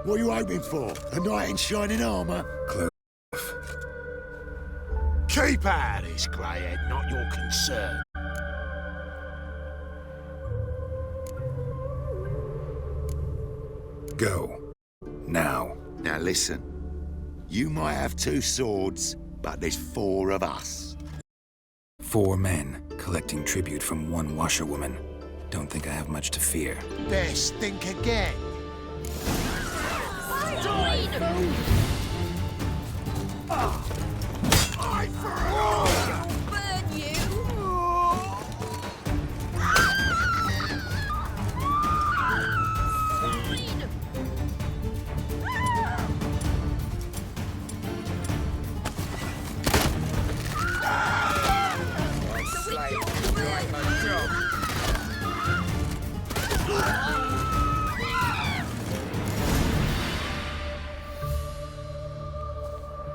What are you hoping for? A knight in shining armour? Keep out of this, greyhead, not your concern. Go. Now. Now listen. You might have 2 swords, but there's 4 of us. 4 men, collecting tribute from 1 washerwoman. Don't think I have much to fear. Best think again. Eye for an eye! Burn you!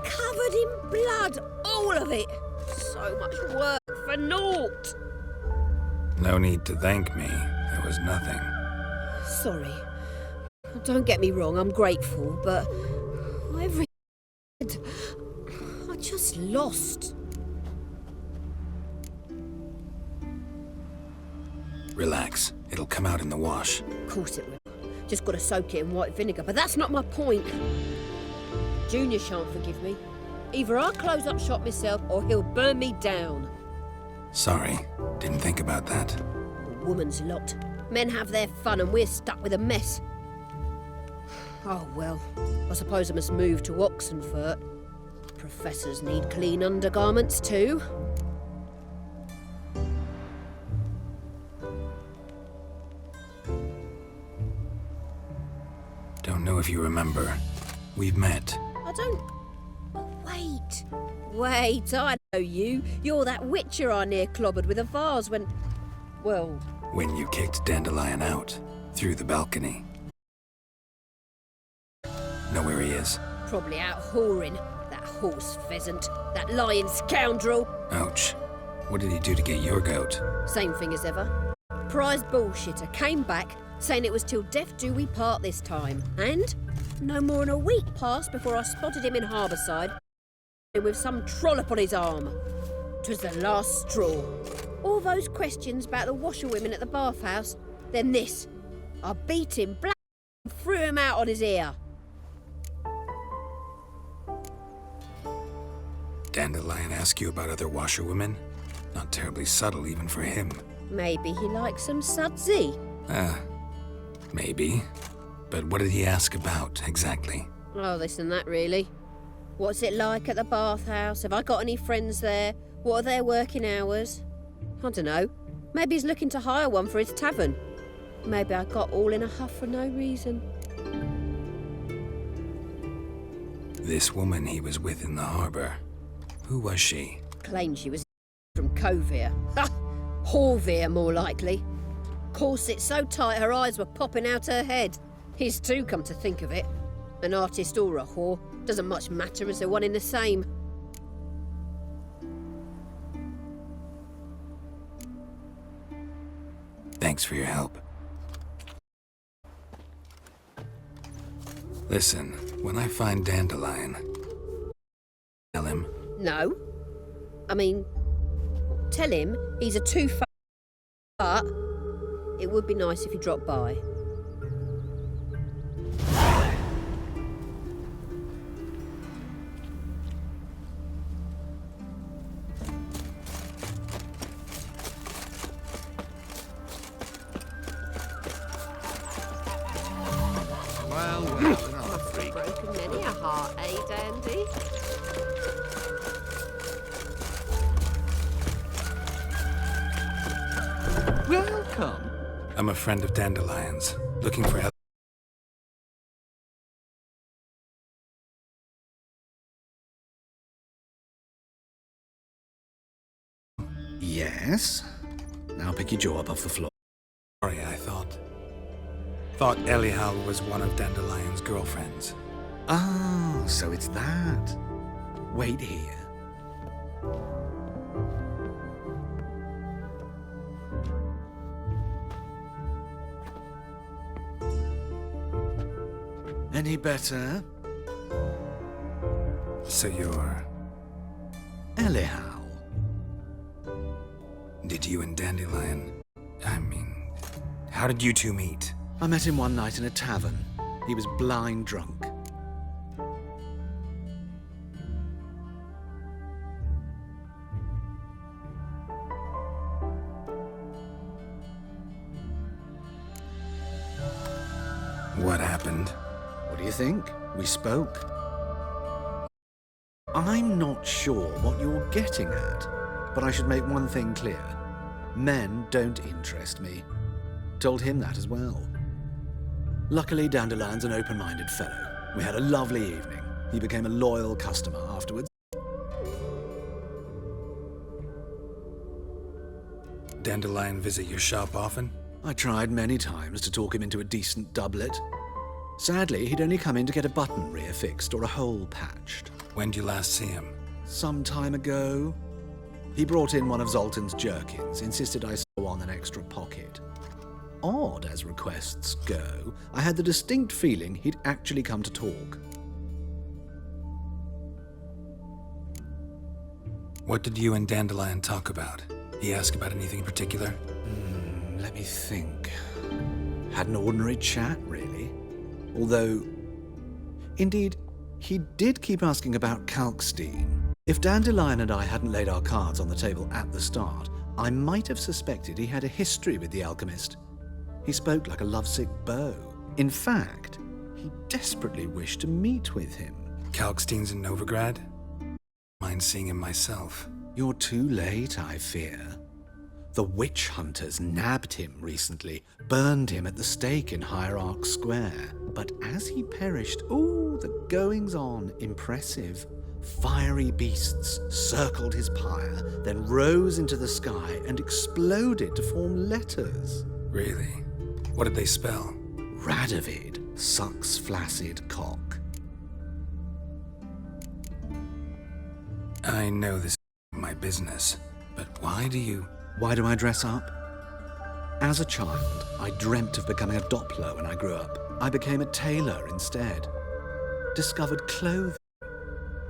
Covered in blood, all of it. So much work for naught. No need to thank me. There was nothing. Sorry. Don't get me wrong, I'm grateful, but every I just lost. Relax. It'll come out in the wash. Of course it will. Just got to soak it in white vinegar, but that's not my point. Junior shan't forgive me. Either I'll close up shop myself or he'll burn me down. Sorry. Didn't think about that. A woman's lot. Men have their fun and we're stuck with a mess. Oh well, I suppose I must move to Oxenfurt. Professors need clean undergarments too. know if you remember. We've met. I don't... Wait. Wait, I know you. You're that witcher I near clobbered with a vase when... Well... When you kicked Dandelion out, through the balcony. Know where he is? Probably out whoring. That horse pheasant. That lying scoundrel. Ouch. What did he do to get your goat? Same thing as ever. Prize bullshitter came back, saying it was till death do we part this time. And no more than a week passed before I spotted him in Harbourside with some trollop on his arm. 'Twas the last straw. All those questions about the washerwomen at the bathhouse, then this. I beat him black and threw him out on his ear. Dandelion ask you about other washerwomen? Not terribly subtle even for him. Maybe he likes some sudsy. Maybe. But what did he ask about, exactly? Oh, this and that, really. What's it like at the bathhouse? Have I got any friends there? What are their working hours? I don't know. Maybe he's looking to hire one for his tavern. Maybe I got all in a huff for no reason. This woman he was with in the harbour. Who was she? Claimed she was from Covere. Ha! Horvere, more likely. Corset so tight her eyes were popping out her head. His too, come to think of it. An artist or a whore. Doesn't much matter as they're one in the same. Thanks for your help. Listen, when I find Dandelion, tell him. No. I mean, tell him he's a two-fa, but it would be nice if he dropped by. Broken many a heart, eh, Dandy? Welcome. I'm a friend of Dandelion's, looking for help. Yes? Now pick your jaw up off the floor. Sorry, I thought Elihal was one of Dandelion's girlfriends. Ah, so it's that. Wait here. Any better? So you're... Elihal. Did you and Dandelion... I mean... How did you two meet? I met him one night in a tavern. He was blind drunk. What happened? What do you think? We spoke. I'm not sure what you're getting at, but I should make one thing clear. Men don't interest me. Told him that as well. Luckily, Dandelion's an open-minded fellow. We had a lovely evening. He became a loyal customer afterwards. Dandelion visit your shop often? I tried many times to talk him into a decent doublet. Sadly, he'd only come in to get a button reaffixed or a hole patched. When did you last see him? Some time ago. He brought in one of Zoltan's jerkins, insisted I sew on an extra pocket. Odd as requests go, I had the distinct feeling he'd actually come to talk. What did you and Dandelion talk about? He asked about anything in particular? Let me think. Had an ordinary chat, really. Although, indeed, he did keep asking about Kalkstein. If Dandelion and I hadn't laid our cards on the table at the start, I might have suspected he had a history with the alchemist. He spoke like a lovesick beau. In fact, he desperately wished to meet with him. Kalkstein's in Novigrad? Mind seeing him myself. You're too late, I fear. The witch hunters nabbed him recently, burned him at the stake in Hierarch Square. But as he perished, the goings-on, impressive. Fiery beasts circled his pyre, then rose into the sky and exploded to form letters. Really? What did they spell? Radovid sucks flaccid cock. I know this is my business, but why do I dress up? As a child, I dreamt of becoming a Doppler when I grew up. I became a tailor instead. Discovered clothing.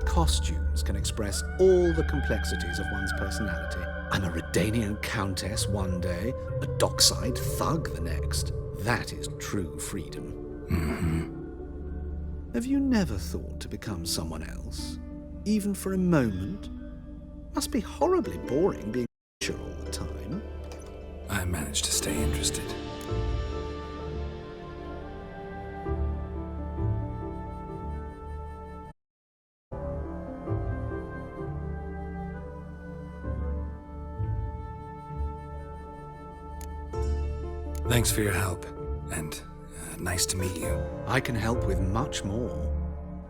Costumes can express all the complexities of one's personality. I'm a Redanian countess one day, a dockside thug the next. That is true freedom. Mm-hmm. Have you never thought to become someone else? Even for a moment? Must be horribly boring being a all the time. I managed to stay interested. Thanks for your help, and nice to meet you. I can help with much more.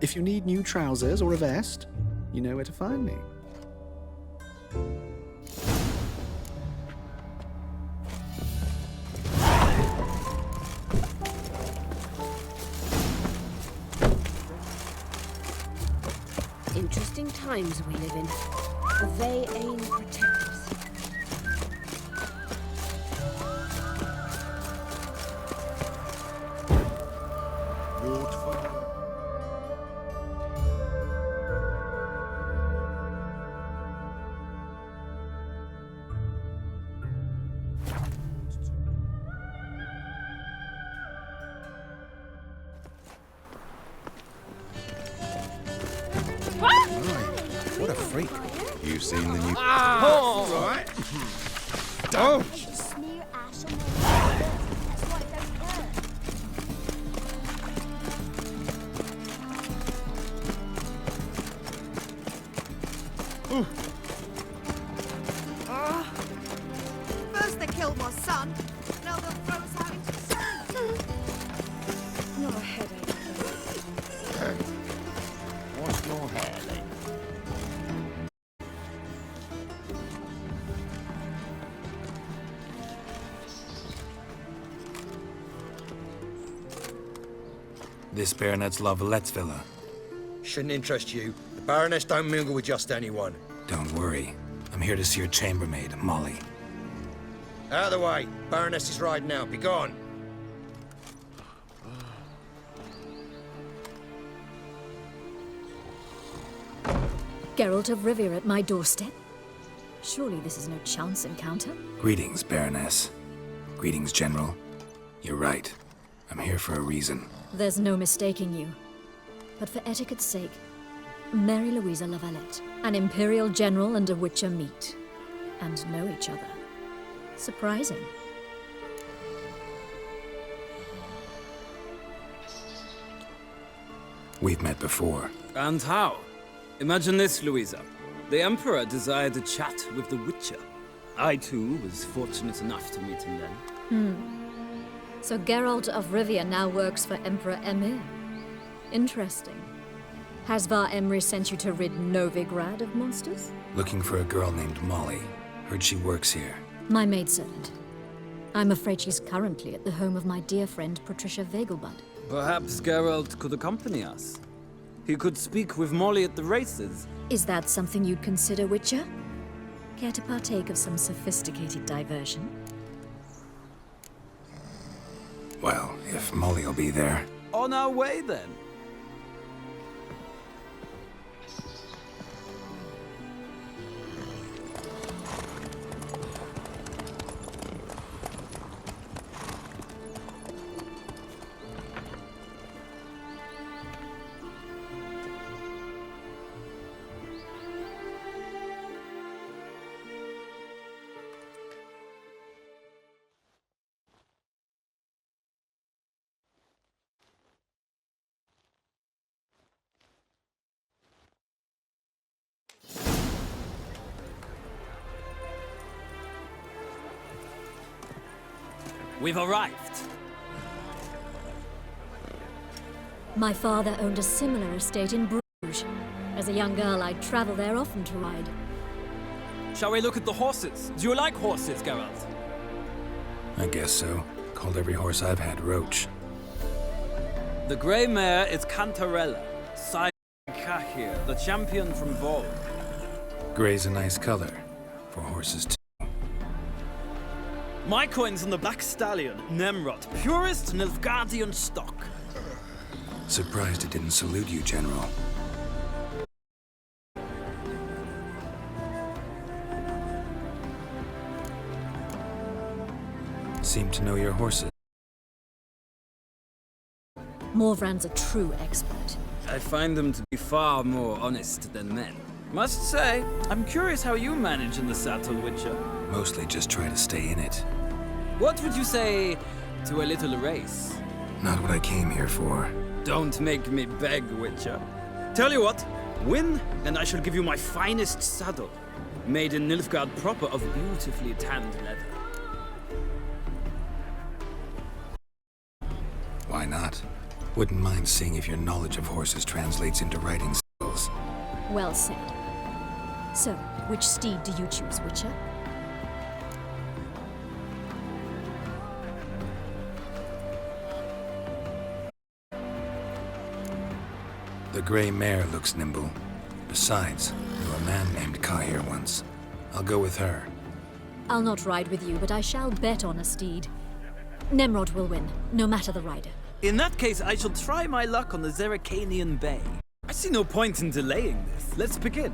If you need new trousers or a vest, you know where to find me. Interesting times we live in. They aim protectors. What a freak. You've seen the new... All right. Don't. Smear ash on my leg. That's why it don't hurt. First they killed my son, now they'll throw us out into the sea. Not a headache. What's your hair, lady? This Baronet's Lavallette's villa. Shouldn't interest you. The Baroness don't mingle with just anyone. Don't worry. I'm here to see your chambermaid, Molly. Out of the way. Baroness is riding out. Be gone. Geralt of Rivia at my doorstep? Surely this is no chance encounter? Greetings, Baroness. Greetings, General. You're right. I'm here for a reason. There's no mistaking you. But for etiquette's sake, Mary Louisa Lavalette, an Imperial General and a Witcher meet, and know each other. Surprising. We've met before. And how? Imagine this, Louisa. The Emperor desired a chat with the Witcher. I, too, was fortunate enough to meet him then. So Geralt of Rivia now works for Emperor Emir. Interesting. Has Var Emry sent you to rid Novigrad of monsters? Looking for a girl named Molly. Heard she works here. My maidservant. I'm afraid she's currently at the home of my dear friend Patricia Vegelbud. Perhaps Geralt could accompany us. He could speak with Molly at the races. Is that something you'd consider, Witcher? Care to partake of some sophisticated diversion? Well, if Molly'll be there. On our way, then. We've arrived. My father owned a similar estate in Bruges. As a young girl, I'd travel there often to ride. Shall we look at the horses? Do you like horses, Geralt? I guess so. Called every horse I've had Roach. The grey mare is Cantarella, sire Kahir, the champion from Vol. Gray's a nice color. For horses, too. My coin's on the black stallion, Nemrod, purest Nilfgaardian stock. Surprised it didn't salute you, General. Seem to know your horses. Morvran's a true expert. I find them to be far more honest than men. Must say, I'm curious how you manage in the saddle, Witcher. Mostly just try to stay in it. What would you say to a little race? Not what I came here for. Don't make me beg, Witcher. Tell you what, win, and I shall give you my finest saddle. Made in Nilfgaard proper of beautifully tanned leather. Why not? Wouldn't mind seeing if your knowledge of horses translates into riding skills. Well said. So, which steed do you choose, Witcher? The gray mare looks nimble. Besides, knew a man named Kahir once. I'll go with her. I'll not ride with you, but I shall bet on a steed. Nemrod will win, no matter the rider. In that case, I shall try my luck on the Zeracanian Bay. I see no point in delaying this. Let's begin.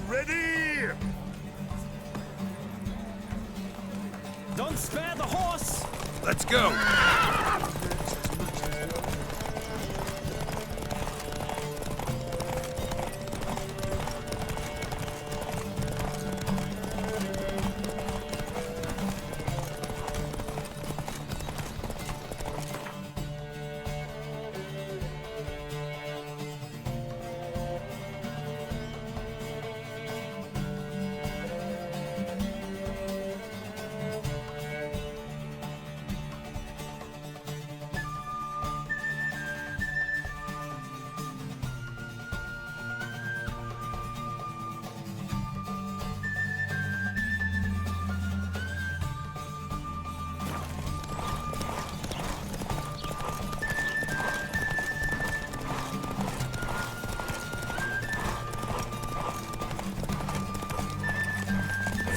Ready! Don't spare the horse! Let's go!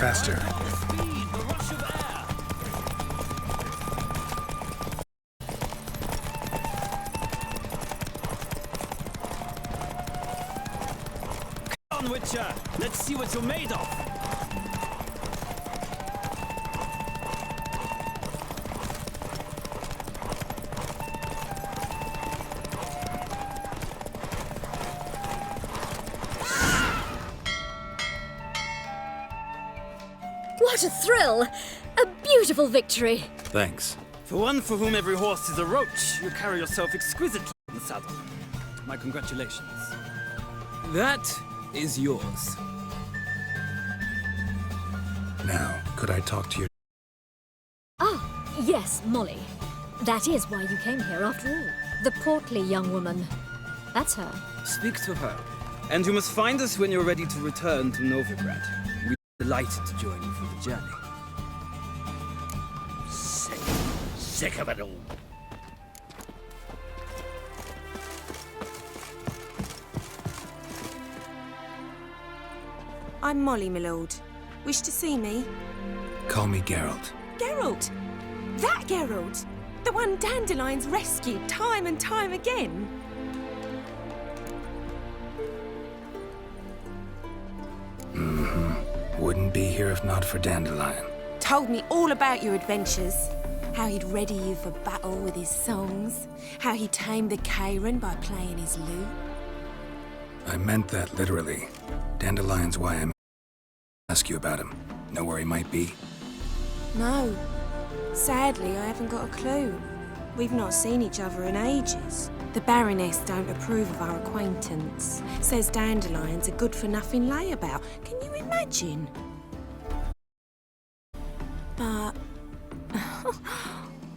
Faster. Come on, Witcher! Let's see what you're made of! What a thrill! A beautiful victory! Thanks. For one for whom every horse is a roach, you carry yourself exquisitely in the saddle. My congratulations. That is yours. Now, could I talk to you? Ah, yes, Molly. That is why you came here after all. The portly young woman. That's her. Speak to her. And you must find us when you're ready to return to Novigrad. We'd be delighted to join you for the journey. Sick of it all. I'm Molly, my lord. Wish to see me? Call me Geralt. Geralt! That Geralt! The one Dandelion's rescued time and time again! Mm-hmm. Wouldn't be here if not for Dandelion. Told me all about your adventures. How he'd ready you for battle with his songs. How he tamed the Karen by playing his lute. I meant that literally. Dandelion's why I'm ask you about him. Know where he might be? No. Sadly, I haven't got a clue. We've not seen each other in ages. The Baroness don't approve of our acquaintance. Says Dandelion's a good-for-nothing layabout. Can you imagine? But...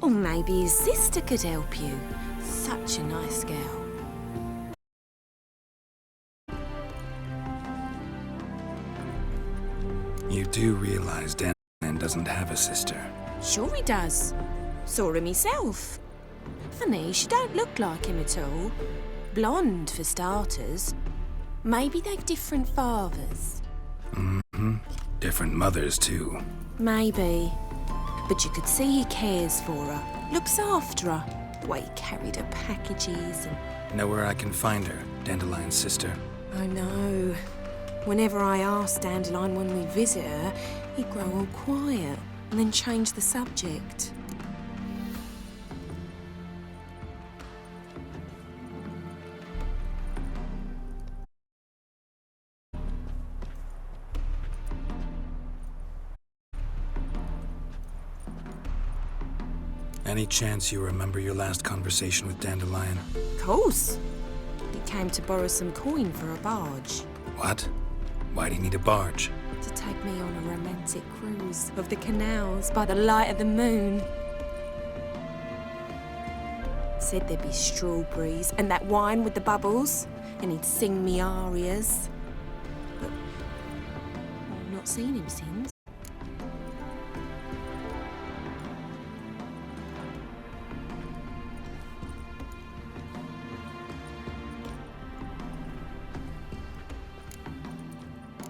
or maybe his sister could help you. Such a nice girl. You do realize Dan doesn't have a sister. Sure he does. Saw him himself. Funny, she don't look like him at all. Blonde, for starters. Maybe they've different fathers. Mm-hmm. Different mothers, too. Maybe. But you could see he cares for her. Looks after her. The way he carried her packages and... Know where I can find her, Dandelion's sister? I know. Whenever I ask Dandelion when we visit her, he'd grow all quiet and then change the subject. Any chance you remember your last conversation with Dandelion? Of course. He came to borrow some coin for a barge. What? Why do you need a barge? To take me on a romantic cruise of the canals by the light of the moon. Said there'd be strawberries and that wine with the bubbles, and he'd sing me arias. But I've not seen him since.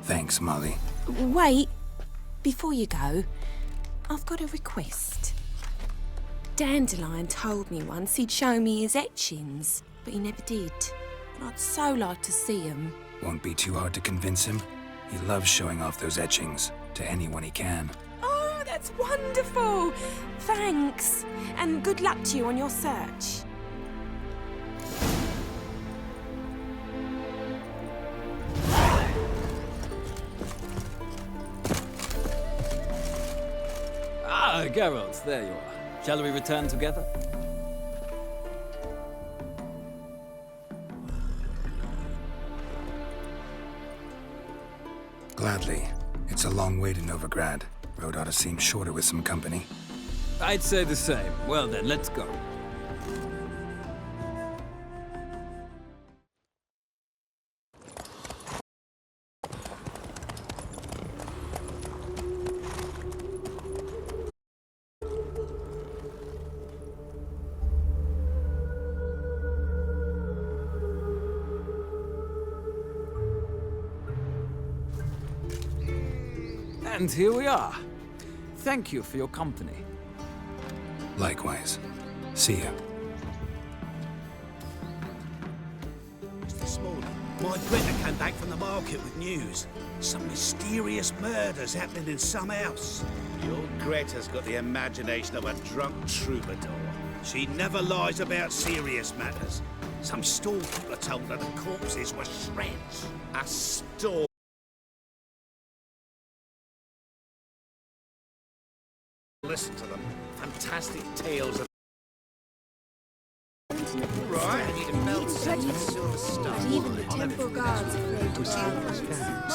Thanks, Molly. Wait, before you go, I've got a request. Dandelion told me once he'd show me his etchings, but he never did. I'd so like to see them. Won't be too hard to convince him. He loves showing off those etchings to anyone he can. Oh, that's wonderful! Thanks, and good luck to you on your search. Ah, Geralt, there you are. Shall we return together? Gladly. It's a long way to Novigrad. Road ought to seem shorter with some company. I'd say the same. Well then, let's go. And here we are. Thank you for your company. Likewise. See ya. This morning, my Greta came back from the market with news. Some mysterious murders happening in some house. Your Greta's got the imagination of a drunk troubadour. She never lies about serious matters. Some storekeeper told her the corpses were shreds. A store. Listen to them. Fantastic tales of... Right. Even the temple guards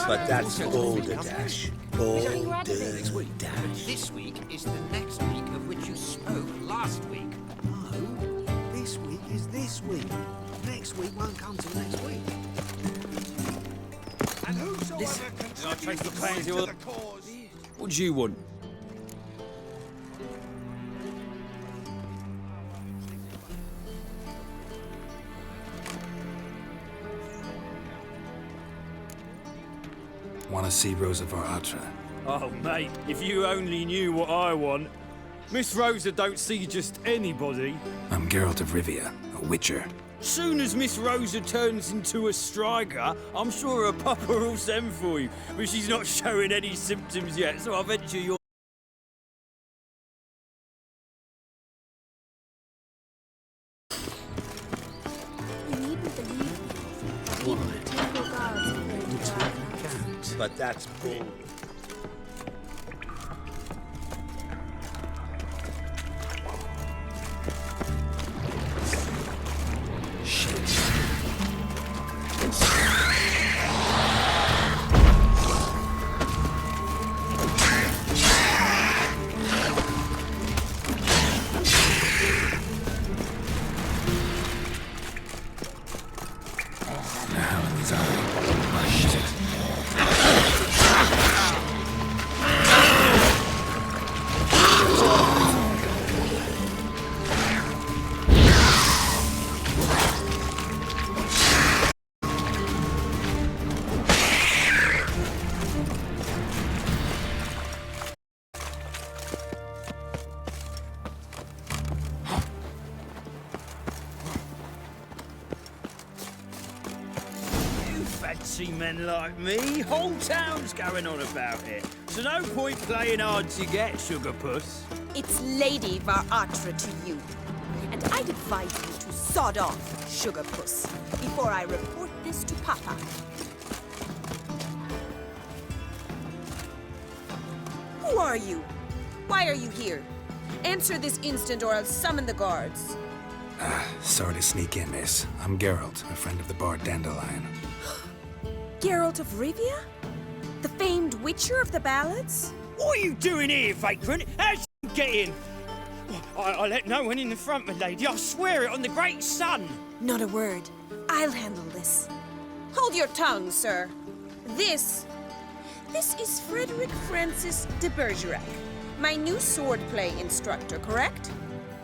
But that's balderdash. Balderdash. This week is the next week of which you spoke last week. No, this week is this week. Next week won't come till next week. And whosoever contributes to the cause... What do you want? Want to see Rosa Varatra? Oh, mate, if you only knew what I want. Miss Rosa don't see just anybody. I'm Geralt of Rivia, a witcher. Soon as Miss Rosa turns into a striker, I'm sure her papa will send for you. But she's not showing any symptoms yet, so I venture you're... But that's bull. fancy men like me. Whole town's going on about it. So no point playing hard to get, sugar puss. It's Lady Varatra to you. And I'd advise you to sod off, sugar puss, before I report this to Papa. Who are you? Why are you here? Answer this instant or I'll summon the guards. Sorry to sneak in, miss. I'm Geralt, a friend of the bard Dandelion. Geralt of Rivia? The famed witcher of the ballads? What are you doing here, vagrant? How'd you get in? I let no one in the front, my lady. I swear it on the great sun. Not a word. I'll handle this. Hold your tongue, sir. This is Frederick Francis de Bergerac, my new swordplay instructor, correct?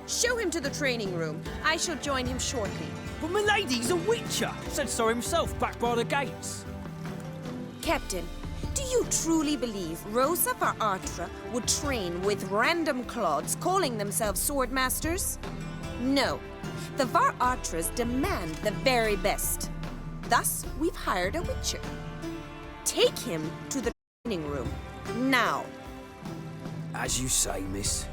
Show him to the training room. I shall join him shortly. But my lady's a witcher. Said so himself back by the gates. Captain, do you truly believe Rosa Varatra would train with random clods calling themselves swordmasters? No. The Varatras demand the very best. Thus, we've hired a witcher. Take him to the training room. Now. As you say, miss.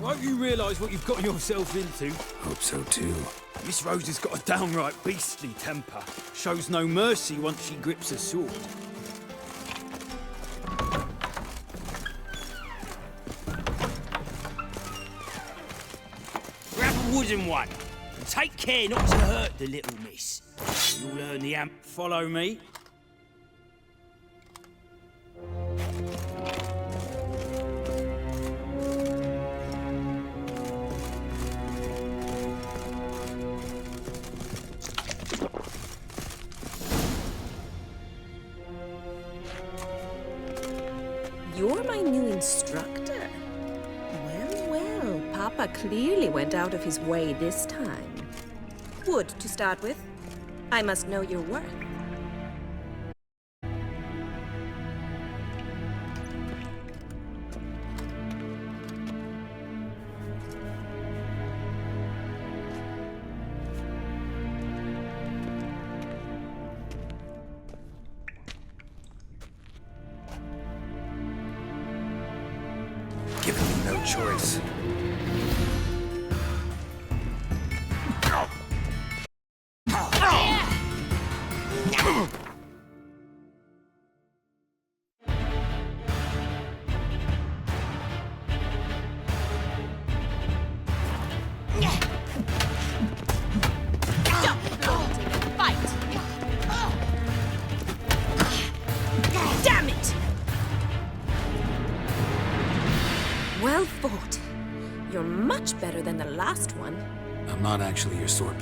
Won't you realise what you've got yourself into? Hope so too. Miss Rose has got a downright beastly temper. Shows no mercy once she grips a sword. Grab a wooden one, and take care not to hurt the little miss. You'll learn the amp. Follow me. You're my new instructor? Well, well, Papa clearly went out of his way this time. Wood, to start with. I must know your worth. Giving you no choice. Damn it! Well fought. You're much better than the last one. I'm not actually your sword